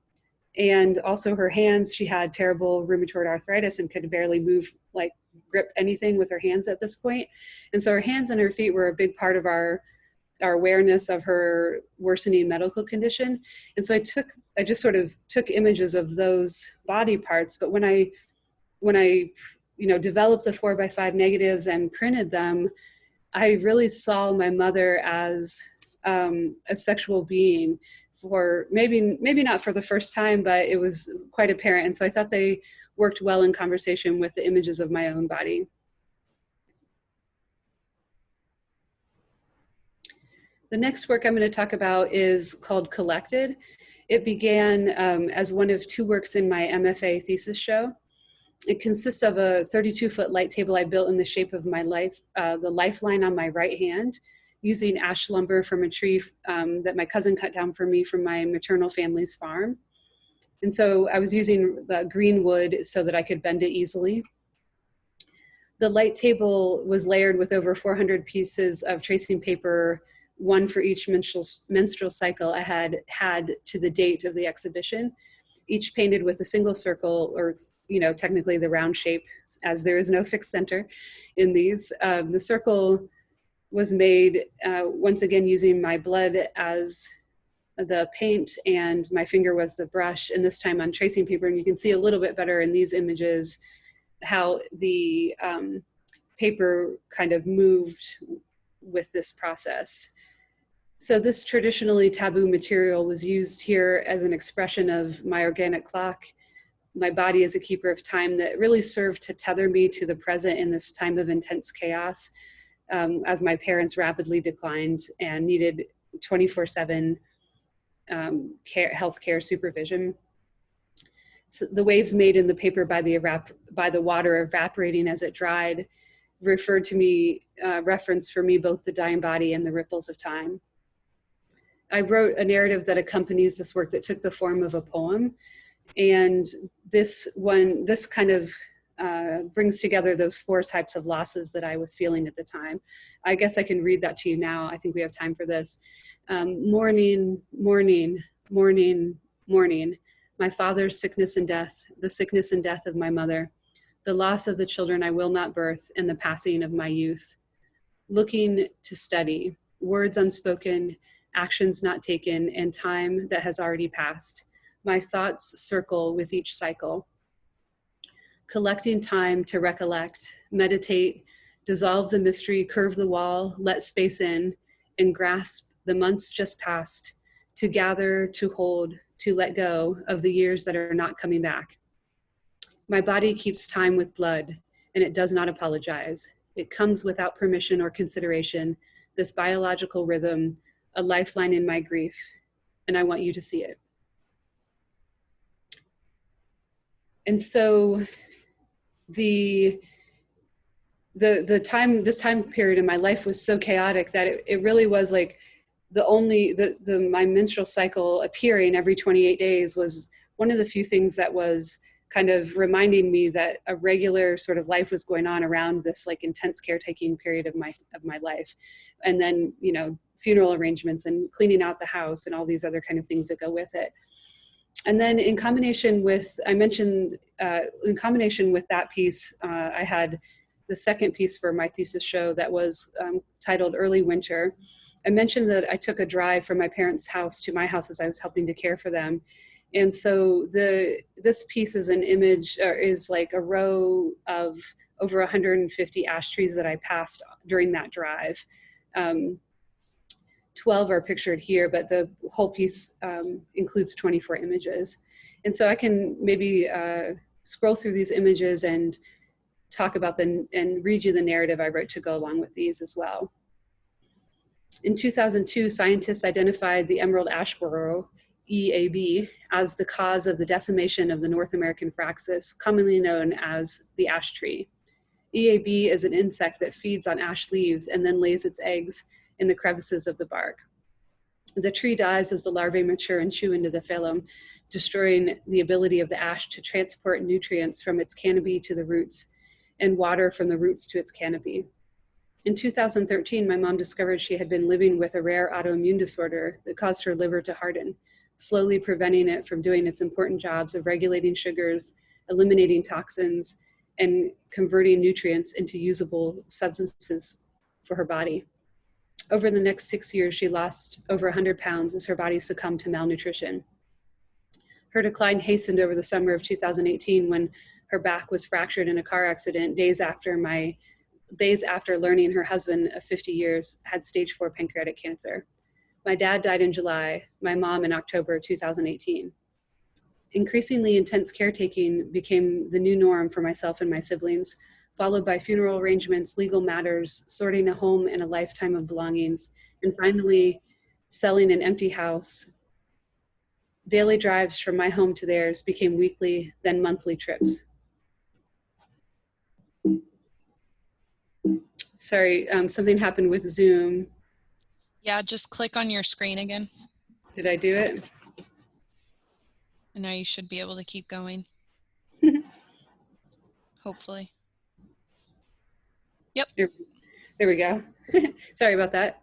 And also her hands, she had terrible rheumatoid arthritis and could barely move, like grip anything with her hands at this point. And so her hands and her feet were a big part of our awareness of her worsening medical condition. And so I just sort of took images of those body parts. But when I developed the 4x5 negatives and printed them, I really saw my mother as a sexual being for maybe not for the first time, but it was quite apparent. And so I thought they worked well in conversation with the images of my own body. The next work I'm going to talk about is called Collected. It began as one of two works in my MFA thesis show. It consists of a 32-foot light table I built in the shape of my life, the lifeline on my right hand, using ash lumber from a tree that my cousin cut down for me from my maternal family's farm. And so I was using the green wood so that I could bend it easily. The light table was layered with over 400 pieces of tracing paper, one for each menstrual cycle I had to the date of the exhibition, each painted with a single circle, or technically the round shape, as there is no fixed center in these. The circle was made once again using my blood as the paint and my finger was the brush, and this time on tracing paper. And you can see a little bit better in these images how the paper kind of moved with this process. So this traditionally taboo material was used here as an expression of my organic clock, my body as a keeper of time, that really served to tether me to the present in this time of intense chaos, as my parents rapidly declined and needed 24/7 healthcare supervision. So the waves made in the paper by the water evaporating as it dried referred to me, reference for me both the dying body and the ripples of time. I wrote a narrative that accompanies this work that took the form of a poem. And this kind of brings together those four types of losses that I was feeling at the time. I guess I can read that to you now. I think we have time for this. Morning, morning, morning, morning. My father's sickness and death, the sickness and death of my mother, the loss of the children I will not birth, and the passing of my youth. Looking to study, words unspoken, actions not taken, and time that has already passed. My thoughts circle with each cycle. Collecting time to recollect, meditate, dissolve the mystery, curve the wall, let space in, and grasp the months just past, to gather, to hold, to let go of the years that are not coming back. My body keeps time with blood, and it does not apologize. It comes without permission or consideration, this biological rhythm, a lifeline in my grief, and I want you to see it. And so this time period in my life was so chaotic that it really was like my menstrual cycle appearing every 28 days was one of the few things that was kind of reminding me that a regular sort of life was going on around this like intense caretaking period of my life. And then, funeral arrangements and cleaning out the house and all these other kind of things that go with it. And then in combination with that piece, I had the second piece for my thesis show that was titled Earh Winter. I mentioned that I took a drive from my parents' house to my house as I was helping to care for them. And so this piece is an image, or is like a row of over 150 ash trees that I passed during that drive. 12 are pictured here, but the whole piece includes 24 images. And so I can maybe scroll through these images and talk about and read you the narrative I wrote to go along with these as well. In 2002, scientists identified the emerald ash borer, EAB, as the cause of the decimation of the North American Fraxus, commonly known as the ash tree. EAB is an insect that feeds on ash leaves and then lays its eggs in the crevices of the bark. The tree dies as the larvae mature and chew into the phloem, destroying the ability of the ash to transport nutrients from its canopy to the roots and water from the roots to its canopy. In 2013, my mom discovered she had been living with a rare autoimmune disorder that caused her liver to harden, slowly preventing it from doing its important jobs of regulating sugars, eliminating toxins, and converting nutrients into usable substances for her body. Over the next 6 years, she lost over 100 pounds as her body succumbed to malnutrition. Her decline hastened over the summer of 2018 when her back was fractured in a car accident days after learning her husband of 50 years had stage 4 pancreatic cancer. My dad died in July, my mom in October 2018. Increasingly intense caretaking became the new norm for myself and my siblings, followed by funeral arrangements, legal matters, sorting a home and a lifetime of belongings, and finally selling an empty house. Daily drives from my home to theirs became weekly, then monthly trips. Sorry, something happened with Zoom. Yeah, just click on your screen again. Did I do it? And now you should be able to keep going. Hopefully. Yep. There we go. Sorry about that.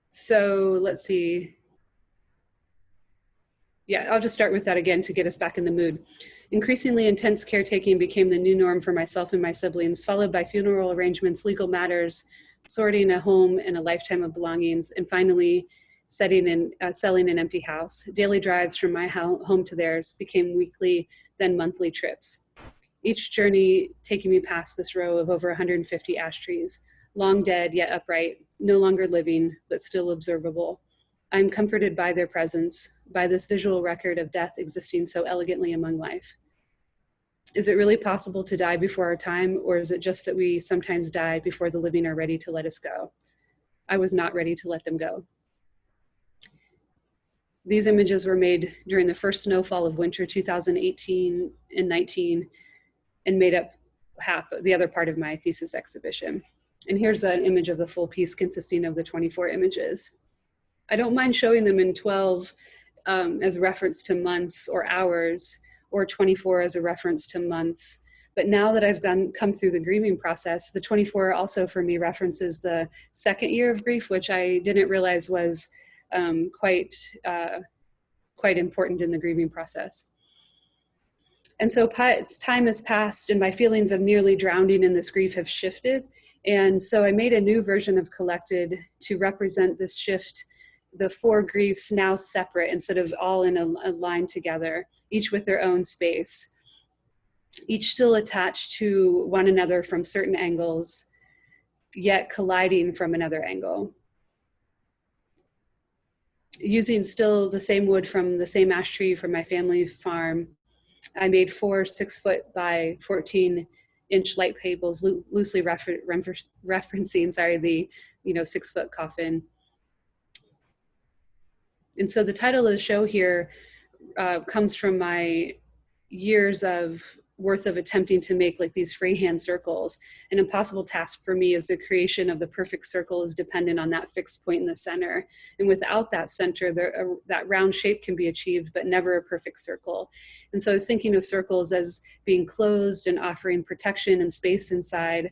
So let's see. Yeah, I'll just start with that again to get us back in the mood. Increasingly intense caretaking became the new norm for myself and my siblings, followed by funeral arrangements, legal matters, sorting a home and a lifetime of belongings, and finally selling an empty house. Daily drives from my home to theirs became weekly, then monthly trips. Each journey taking me past this row of over 150 ash trees, long dead yet upright, no longer living, but still observable. I'm comforted by their presence, by this visual record of death existing so elegantly among life. Is it really possible to die before our time, or is it just that we sometimes die before the living are ready to let us go? I was not ready to let them go. These images were made during the first snowfall of winter 2018 and 19 and made up the other part of my thesis exhibition. And here's an image of the full piece consisting of the 24 images. I don't mind showing them in 12 as reference to months or hours, or 24 as a reference to months. But now that I've come through the grieving process, the 24 also for me references the second year of grief, which I didn't realize was quite important in the grieving process. And so time has passed and my feelings of nearly drowning in this grief have shifted. And so I made a new version of Collected to represent this shift, the 4 griefs now separate instead of all in a line together, each with their own space, each still attached to one another from certain angles, yet colliding from another angle. Using still the same wood from the same ash tree from my family farm, I made 4 6-foot by 14-inch light tables, loosely referencing, the 6-foot coffin. And so the title of the show here comes from my years worth of attempting to make like these freehand circles. An impossible task for me is the creation of the perfect circle is dependent on that fixed point in the center. And without that center, that round shape can be achieved, but never a perfect circle. And so I was thinking of circles as being closed and offering protection and space inside,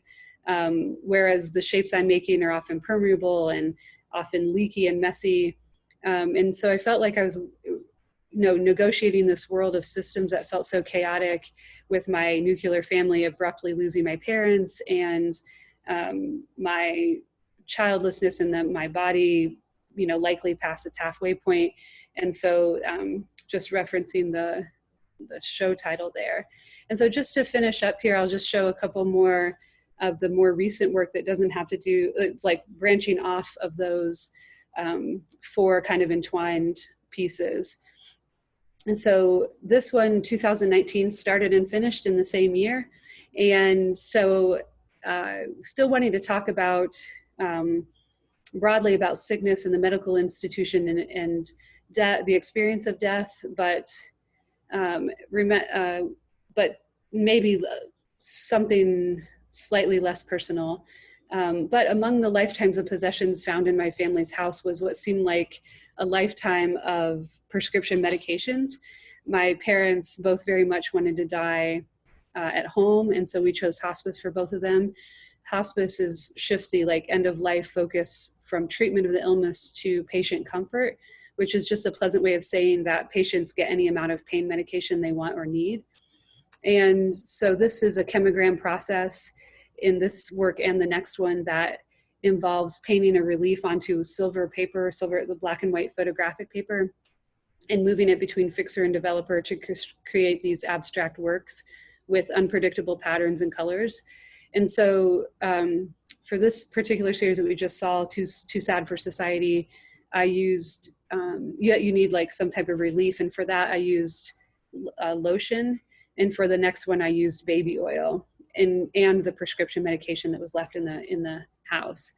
whereas the shapes I'm making are often permeable and often leaky and messy. And so I felt like I was negotiating this world of systems that felt so chaotic, with my nuclear family abruptly losing my parents and my childlessness, and then my body, likely past its halfway point. And so just referencing the show title there. And so just to finish up here, I'll just show a couple more of the more recent work that doesn't have to do, it's like branching off of those 4 kind of entwined pieces. And so this one, 2019, started and finished in the same year. And so still wanting to talk about broadly about sickness in the medical institution and the experience of death, but maybe something slightly less personal. But among the lifetimes of possessions found in my family's house was what seemed like a lifetime of prescription medications. My parents both very much wanted to die at home, and so we chose hospice for both of them. Hospice shifts the like end of life focus from treatment of the illness to patient comfort, which is just a pleasant way of saying that patients get any amount of pain medication they want or need. And so this is a chemogram process in this work and the next one that involves painting a relief onto the black and white photographic paper, and moving it between fixer and developer to create these abstract works with unpredictable patterns and colors. And so for this particular series that we just saw, Too Sad for Society, I used, you need like some type of relief. And for that, I used lotion. And for the next one, I used baby oil and the prescription medication that was left in the house.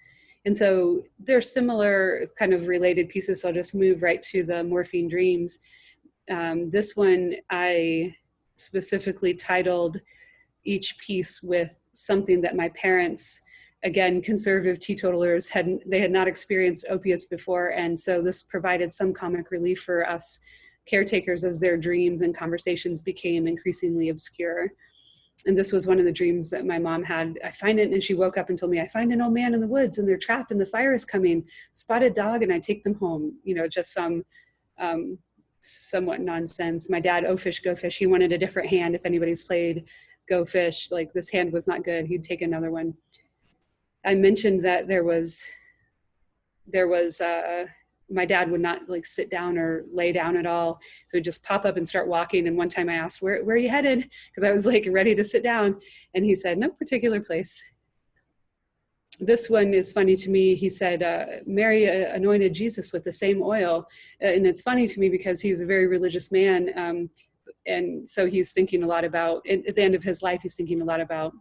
And so they're similar kind of related pieces. So I'll just move right to the Morphine Dreams. This one I specifically titled each piece with something that my parents, again, conservative teetotalers, had not experienced opiates before. And so this provided some comic relief for us caretakers as their dreams and conversations became increasingly obscure. And this was one of the dreams that my mom had. I find it, and she woke up and told me, I find an old man in the woods and they're trapped and the fire is coming, spotted dog, and I take them home. You know, just some somewhat nonsense. My dad, oh fish, go fish. He wanted a different hand. If anybody's played Go Fish, like this hand was not good, he'd take another one. I mentioned that there was my dad would not like sit down or lay down at all. So he'd just pop up and start walking. And one time I asked, where are you headed? Because I was like ready to sit down. And he said, no particular place. This one is funny to me. He said, Mary anointed Jesus with the same oil. And it's funny to me because he was a very religious man. And so he's thinking a lot about, at the end of his life, he's thinking a lot about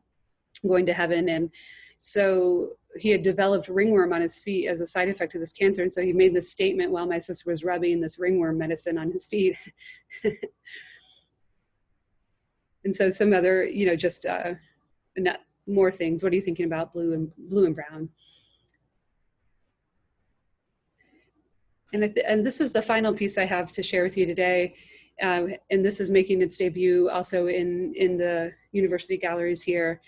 going to heaven. And so he had developed ringworm on his feet as a side effect of this cancer. And so he made this statement while my sister was rubbing this ringworm medicine on his feet. And so some other, just more things. What are you thinking about blue and brown? And this is the final piece I have to share with you today. And this is making its debut also in the university galleries here.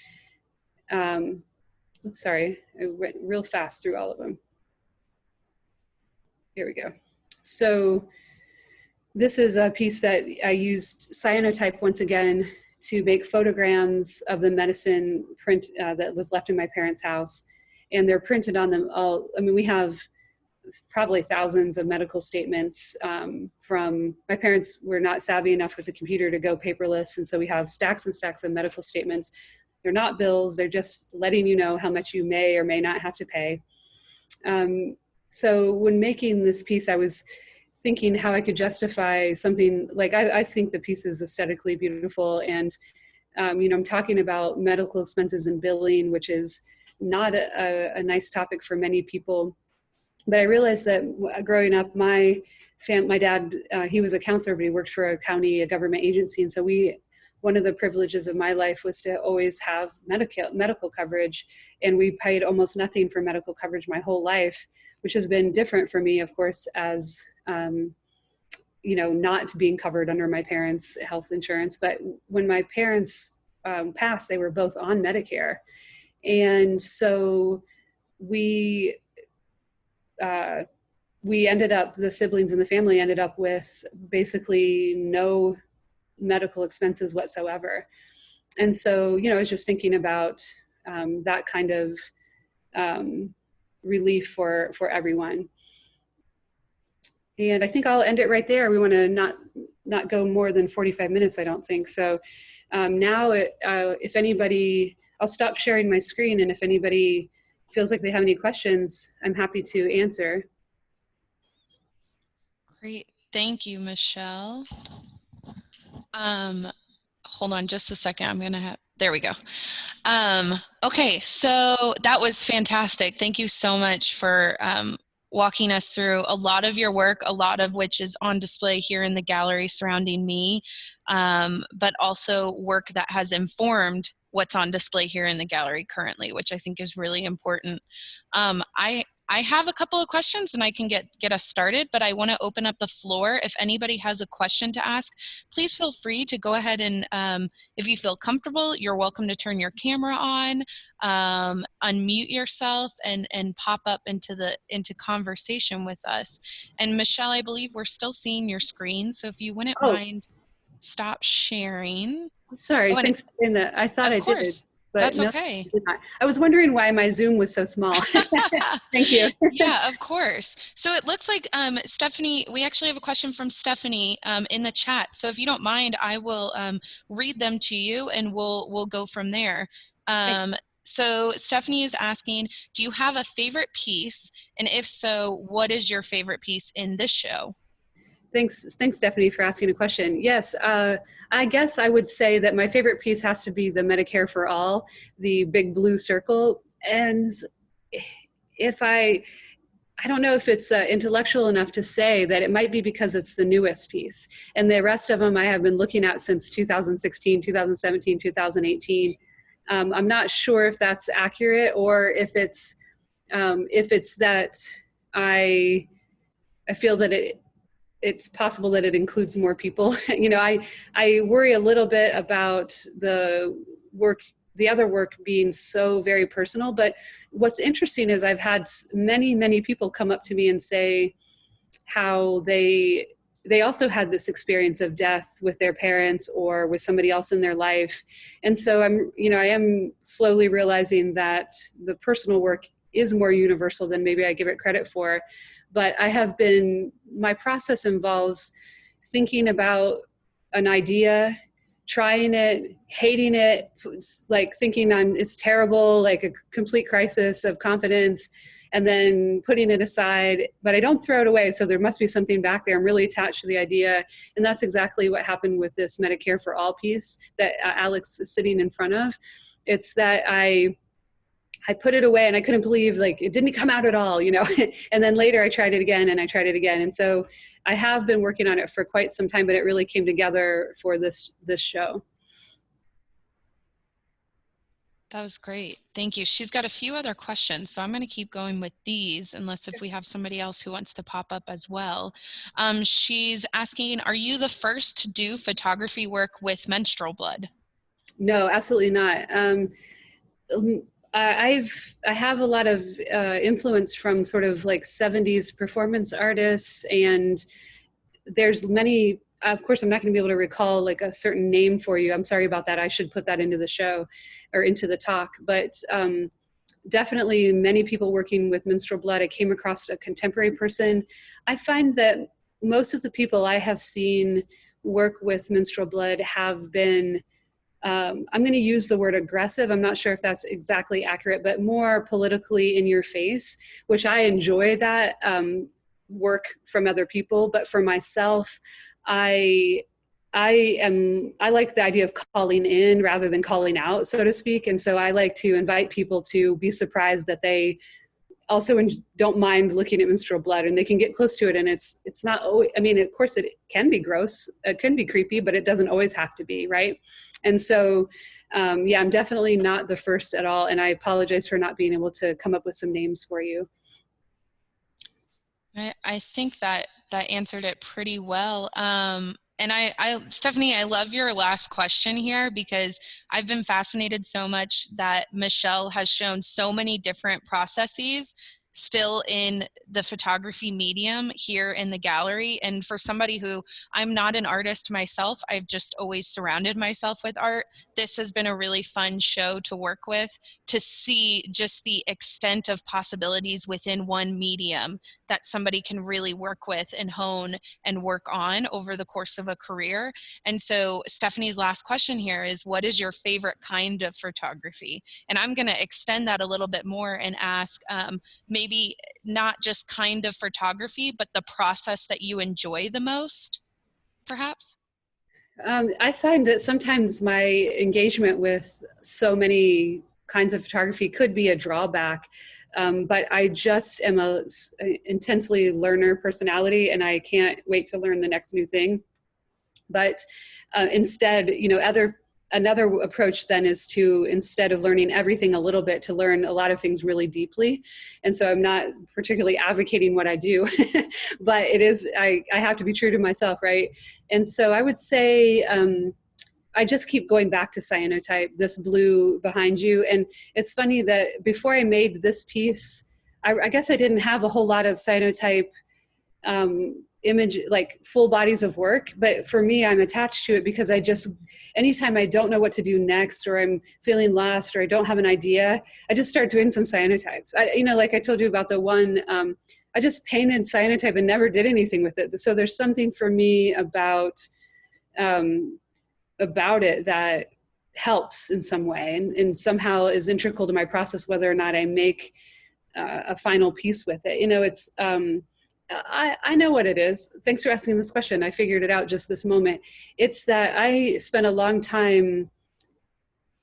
Oops, sorry, I went real fast through all of them. Here we go. So this is a piece that I used cyanotype once again to make photograms of the medicine print that was left in my parents' house. And they're printed on them all. I mean, we have probably thousands of medical statements from, my parents were not savvy enough with the computer to go paperless. And so we have stacks and stacks of medical statements. They're not bills, they're just letting you know how much you may or may not have to pay. So when making this piece, I was thinking how I could justify something, like I think the piece is aesthetically beautiful. And, I'm talking about medical expenses and billing, which is not a nice topic for many people. But I realized that growing up, my dad, he was a counselor, but he worked for a government agency. And so one of the privileges of my life was to always have medical coverage. And we paid almost nothing for medical coverage my whole life, which has been different for me, of course, as, not being covered under my parents' health insurance. But when my parents passed, they were both on Medicare. And so we ended up, the siblings in the family ended up with basically no medical expenses whatsoever. And so, I was just thinking about that kind of relief for everyone. And I think I'll end it right there. We want to not go more than 45 minutes, I don't think. So now if anybody, I'll stop sharing my screen, and if anybody feels like they have any questions, I'm happy to answer. Great. Thank you, Michelle. Hold on just a second. There we go. Okay, so that was fantastic. Thank you so much for walking us through a lot of your work, a lot of which is on display here in the gallery surrounding me, but also work that has informed what's on display here in the gallery currently, which I think is really important. I have a couple of questions and I can get us started, but I want to open up the floor. If anybody has a question to ask, please feel free to go ahead and, if you feel comfortable, you're welcome to turn your camera on, unmute yourself, and pop up into conversation with us. And Michelle, I believe we're still seeing your screen, so if you wouldn't Oh, mind stop sharing. sorry. Oh, and Thanks for saying that. I thought of I did it, course, but that's no, I okay. did not. I was wondering why my Zoom was so small. Thank you. Yeah, of course. So it looks like Stephanie, we actually have a question from Stephanie in the chat. So if you don't mind, I will read them to you and we'll go from there. So Stephanie is asking, do you have a favorite piece? And if so, what is your favorite piece in this show? Thanks, Stephanie, for asking a question. Yes, I guess I would say that my favorite piece has to be the Medicare for All, the big blue circle. And if I don't know if it's intellectual enough to say that it might be because it's the newest piece. And the rest of them I have been looking at since 2016, 2017, 2018. I'm not sure if that's accurate or if it's that I feel that it's possible that it includes more people. You know, I worry a little bit about the other work being so very personal. But what's interesting is I've had many people come up to me and say how they also had this experience of death with their parents or with somebody else in their life. And so I am slowly realizing that the personal work is more universal than maybe I give it credit for. But my process involves thinking about an idea, trying it, hating it, like thinking it's terrible, like a complete crisis of confidence, and then putting it aside, but I don't throw it away. So there must be something back there. I'm really attached to the idea. And that's exactly what happened with this Medicare for All piece that Alex is sitting in front of. It's that I put it away and I couldn't believe like it didn't come out at all, you know. And then later I tried it again and I tried it again. And so I have been working on it for quite some time, but it really came together for this show. That was great. Thank you. She's got a few other questions, so I'm going to keep going with these unless if we have somebody else who wants to pop up as well. She's asking, are you the first to do photography work with menstrual blood? No, absolutely not. I have a lot of influence from sort of like 70s performance artists, and there's many. Of course, I'm not going to be able to recall like a certain name for you. I'm sorry about that. I should put that into the show or into the talk. But definitely many people working with menstrual blood. I came across a contemporary person. I find that most of the people I have seen work with menstrual blood have been, I'm going to use the word aggressive. I'm not sure if that's exactly accurate, but more politically in your face, which I enjoy that work from other people. But for myself, I like the idea of calling in rather than calling out, so to speak. And so I like to invite people to be surprised that they also don't mind looking at menstrual blood and they can get close to it. And it's not always, I mean, of course it can be gross, it can be creepy, but it doesn't always have to be, right? And so, yeah, I'm definitely not the first at all. And I apologize for not being able to come up with some names for you. I think that answered it pretty well. And Stephanie, I love your last question here because I've been fascinated so much that Michelle has shown so many different processes still in the photography medium here in the gallery. And for somebody who, I'm not an artist myself, I've just always surrounded myself with art. This has been a really fun show to work with, to see just the extent of possibilities within one medium that somebody can really work with and hone and work on over the course of a career. And so Stephanie's last question here is, what is your favorite kind of photography? And I'm going to extend that a little bit more and ask maybe not just kind of photography, but the process that you enjoy the most, perhaps? I find that sometimes my engagement with so many kinds of photography could be a drawback. But I just am a intensely learner personality, and I can't wait to learn the next new thing. But instead, another approach then is to, instead of learning everything a little bit, to learn a lot of things really deeply. And so I'm not particularly advocating what I do, but it is, I have to be true to myself, right? And so I would say, I just keep going back to cyanotype, this blue behind you. And it's funny that before I made this piece, I guess I didn't have a whole lot of cyanotype image, like full bodies of work. But for me, I'm attached to it because anytime I don't know what to do next, or I'm feeling lost, or I don't have an idea, I just start doing some cyanotypes. Like I told you about the one, I just painted cyanotype and never did anything with it. So there's something for me about it that helps in some way, and somehow is integral to my process, whether or not I make a final piece with it. It's, I know what it is. Thanks for asking this question. I figured it out just this moment. It's that I spent a long time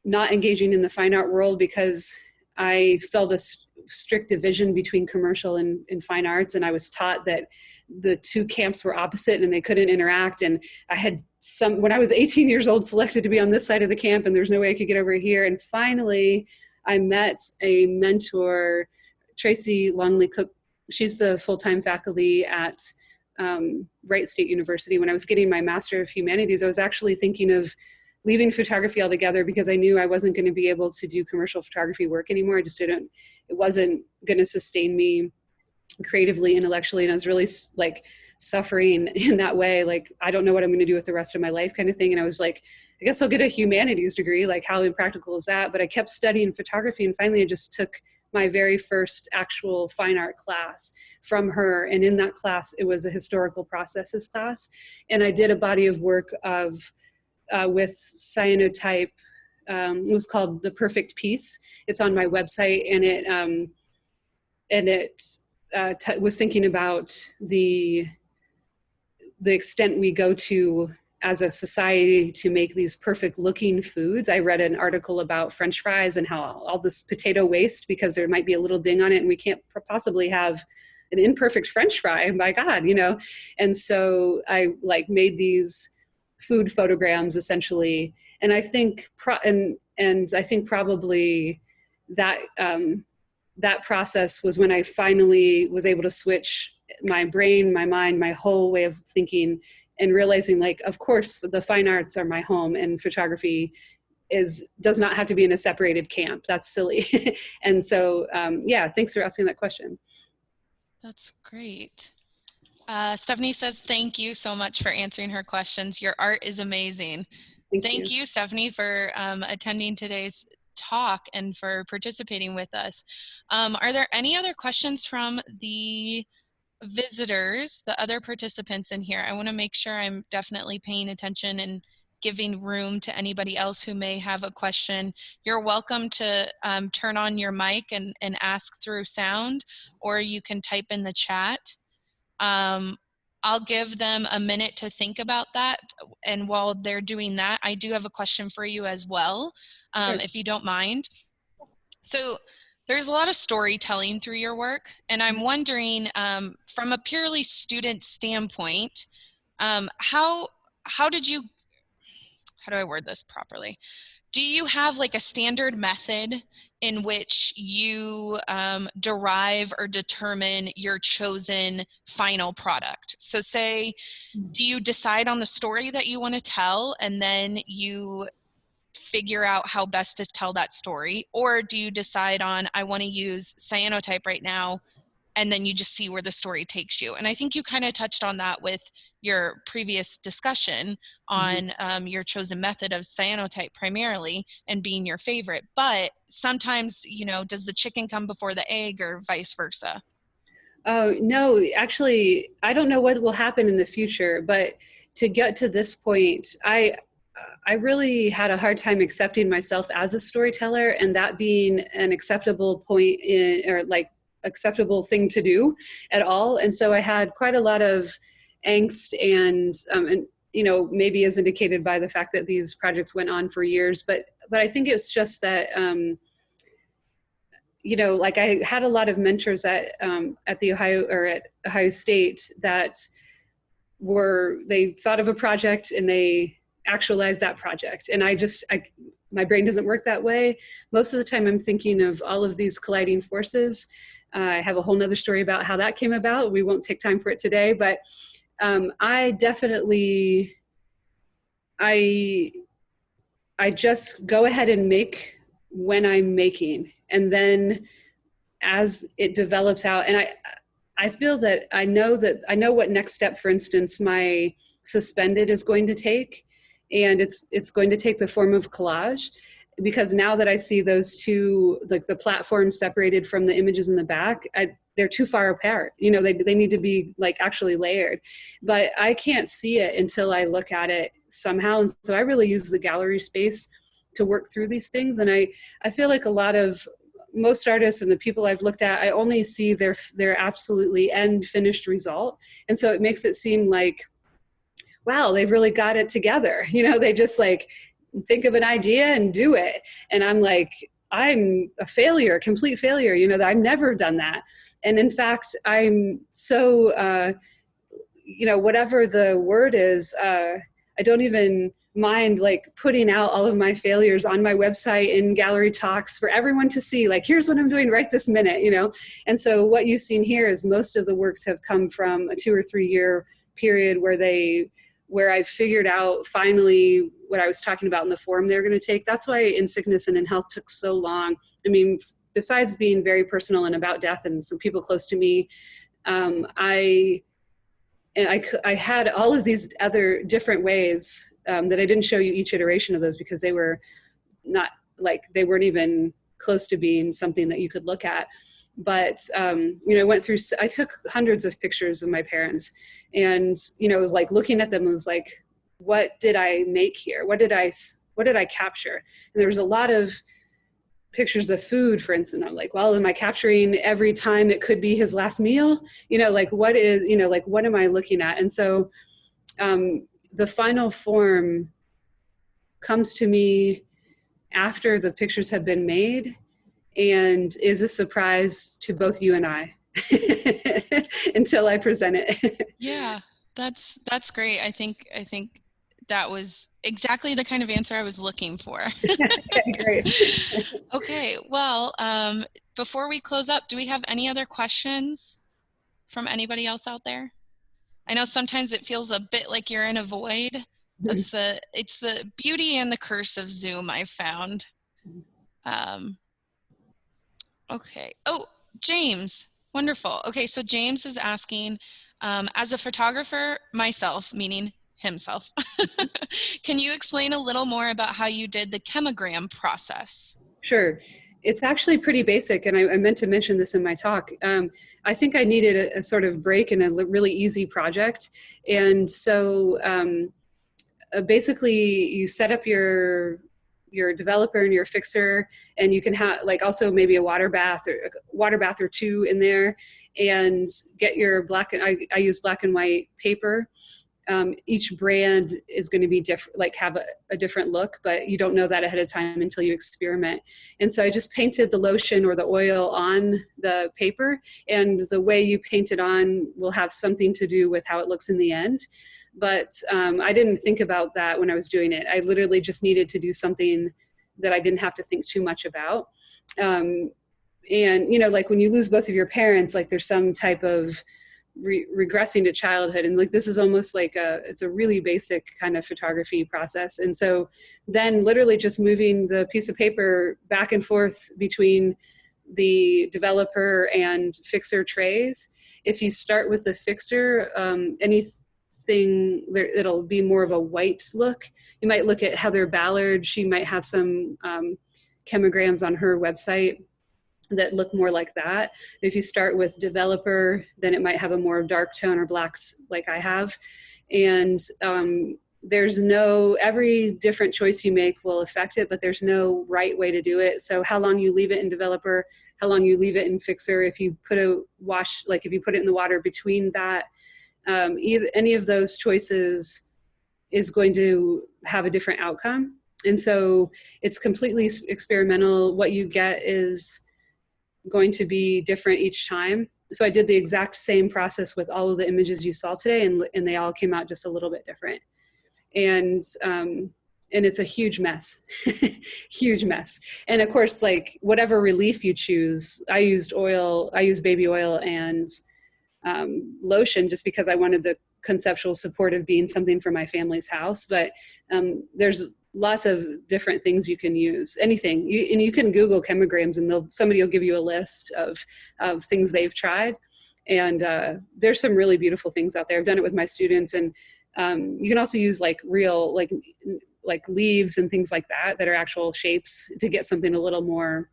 not engaging in the fine art world because I felt a strict division between commercial and fine arts. And I was taught that the two camps were opposite and they couldn't interact. And I had when I was 18 years old, selected to be on this side of the camp, and there's no way I could get over here. And finally, I met a mentor, Tracy Longley Cook. She's the full-time faculty at Wright State University. When I was getting my Master of Humanities, I was actually thinking of leaving photography altogether because I knew I wasn't going to be able to do commercial photography work anymore. It wasn't going to sustain me creatively, intellectually, and I was really like suffering in that way. Like, I don't know what I'm going to do with the rest of my life kind of thing. And I was like, I guess I'll get a humanities degree. Like, how impractical is that? But I kept studying photography, and finally I just took my very first actual fine art class from her. And in that class, it was a historical processes class. And I did a body of work with cyanotype. It was called The Perfect Piece. It's on my website, and it was thinking about the extent we go to as a society to make these perfect looking foods. I read an article about French fries and how all this potato waste, because there might be a little ding on it and we can't possibly have an imperfect French fry, my God, And so I made these food photograms essentially. And I think, I think probably that, that process was when I finally was able to switch my brain, my mind, my whole way of thinking, and realizing, of course, the fine arts are my home, and photography does not have to be in a separated camp. That's silly. And so, yeah, thanks for asking that question. That's great. Stephanie says, thank you so much for answering her questions. Your art is amazing. Thank you, Stephanie, for attending today's talk and for participating with us. Are there any other questions from the visitors, the other participants in here? I want to make sure I'm definitely paying attention and giving room to anybody else who may have a question. You're welcome to turn on your mic and ask through sound, or you can type in the chat. I'll give them a minute to think about that. And while they're doing that, I do have a question for you as well, sure, if you don't mind. So there's a lot of storytelling through your work, and I'm wondering, from a purely student standpoint, how do I word this properly? Do you have a standard method in which you derive or determine your chosen final product? So say, do you decide on the story that you want to tell, and then you figure out how best to tell that story? Or do you decide on, I want to use cyanotype right now, and then you just see where the story takes you? And I think you kind of touched on that with your previous discussion on your chosen method of cyanotype primarily and being your favorite. But sometimes, does the chicken come before the egg, or vice versa? Oh, no, actually, I don't know what will happen in the future, but to get to this point, I really had a hard time accepting myself as a storyteller, and that being an acceptable point acceptable thing to do at all. And so I had quite a lot of angst, and maybe as indicated by the fact that these projects went on for years, but I think it's just that you know, like I had a lot of mentors at the Ohio or at Ohio State that they thought of a project and they actualized that project. And my brain doesn't work that way. Most of the time I'm thinking of all of these colliding forces. I have a whole nother story about how that came about. We won't take time for it today, but I definitely, I just go ahead and make when I'm making, and then as it develops out, and I feel that I know what next step, for instance, my suspended is going to take, and it's going to take the form of collage, because now that I see those two, like the platforms separated from the images in the back, they're too far apart. You know, they need to be like actually layered, but I can't see it until I look at it somehow. And so I really use the gallery space to work through these things. And I feel like most artists and the people I've looked at, I only see their absolutely end finished result. And so it makes it seem like, wow, they've really got it together. You know, they just like think of an idea and do it. And I'm like, I'm a failure, complete failure. You know, that I've never done that. And in fact, I'm so, you know, whatever the word is, I don't even mind like putting out all of my failures on my website in gallery talks for everyone to see, like, here's what I'm doing right this minute, you know? And so what you've seen here is most of the works have come from a 2 or 3 year period where I figured out finally what I was talking about in the form they're going to take. That's why In Sickness and in Health took so long. I mean, besides being very personal and about death and some people close to me, I had all of these other different ways that I didn't show you each iteration of those because they were not like, they weren't even close to being something that you could look at. But, you know, I took hundreds of pictures of my parents, and, you know, it was like looking at them, it was like, what did I make here? What did I capture? And there was a lot of pictures of food, for instance. I'm like, well, am I capturing every time it could be his last meal? You know, like what am I looking at? And so the final form comes to me after the pictures have been made and is a surprise to both you and I until I present it. Yeah, that's great. I think that was exactly the kind of answer I was looking for. Okay, great. Okay, well, before we close up, do we have any other questions from anybody else out there? I know sometimes it feels a bit like you're in a void. It's the beauty and the curse of Zoom, I've found. Okay. Oh, James. Wonderful. Okay, so James is asking, as a photographer myself, meaning himself, can you explain a little more about how you did the chemogram process? Sure. It's actually pretty basic, and I meant to mention this in my talk. I think I needed a sort of break in a really easy project. And so basically you set up your developer and your fixer, and you can have like also maybe a water bath or two in there, and get your I use black and white paper. Each brand is going to be different, like have a different look, but you don't know that ahead of time until you experiment. And so I just painted the lotion or the oil on the paper, and the way you paint it on will have something to do with how it looks in the end. But I didn't think about that when I was doing it. I literally just needed to do something that I didn't have to think too much about. And, you know, like when you lose both of your parents, like there's some type of regressing to childhood, and like this is almost like it's a really basic kind of photography process. And so then literally just moving the piece of paper back and forth between the developer and fixer trays. If you start with the fixer, it'll be more of a white look. You might look at Heather Ballard. She might have some chemograms on her website that look more like that. If you start with developer, then it might have a more dark tone or blacks like I have. And every different choice you make will affect it, but there's no right way to do it. So how long you leave it in developer, how long you leave it in fixer, if you put if you put it in the water between that, any of those choices is going to have a different outcome. And so it's completely experimental. What you get is going to be different each time. So I did the exact same process with all of the images you saw today, and they all came out just a little bit different. And it's a huge mess, huge mess. And of course, like whatever relief you choose, I used baby oil and lotion just because I wanted the conceptual support of being something for my family's house. But there's lots of different things you can use, anything. And you can Google chemograms and somebody will give you a list of things they've tried. And there's some really beautiful things out there. I've done it with my students, and you can also use like real, like leaves and things like that are actual shapes to get something a little more,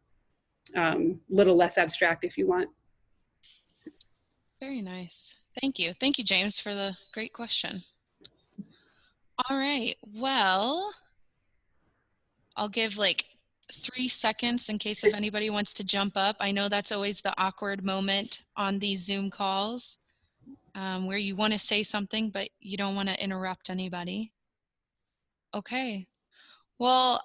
little less abstract if you want. Very nice. Thank you. Thank you, James, for the great question. All right. Well, I'll give like 3 seconds in case if anybody wants to jump up. I know that's always the awkward moment on these Zoom calls where you want to say something, but you don't want to interrupt anybody. Okay. Well,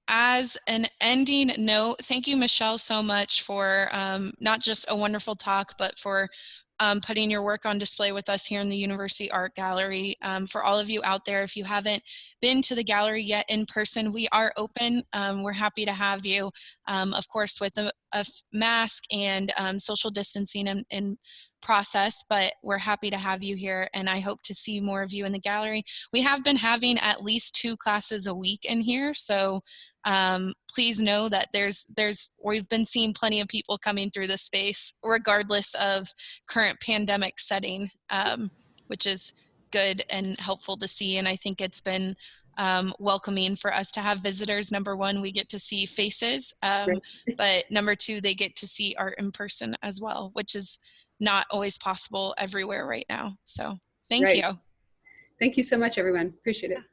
as an ending note, thank you, Michelle, so much for not just a wonderful talk, but for putting your work on display with us here in the University Art Gallery. For all of you out there, if you haven't been to the gallery yet in person, we are open. We're happy to have you, of course, with a mask and social distancing in process, but we're happy to have you here, and I hope to see more of you in the gallery. We have been having at least 2 classes a week in here, so please know that we've been seeing plenty of people coming through the space regardless of current pandemic setting, which is good and helpful to see. And I think it's been welcoming for us to have visitors. Number one, we get to see faces, Right. but number 2, they get to see art in person as well, which is not always possible everywhere right now. So thank Right. you. Thank you so much, everyone. Appreciate it.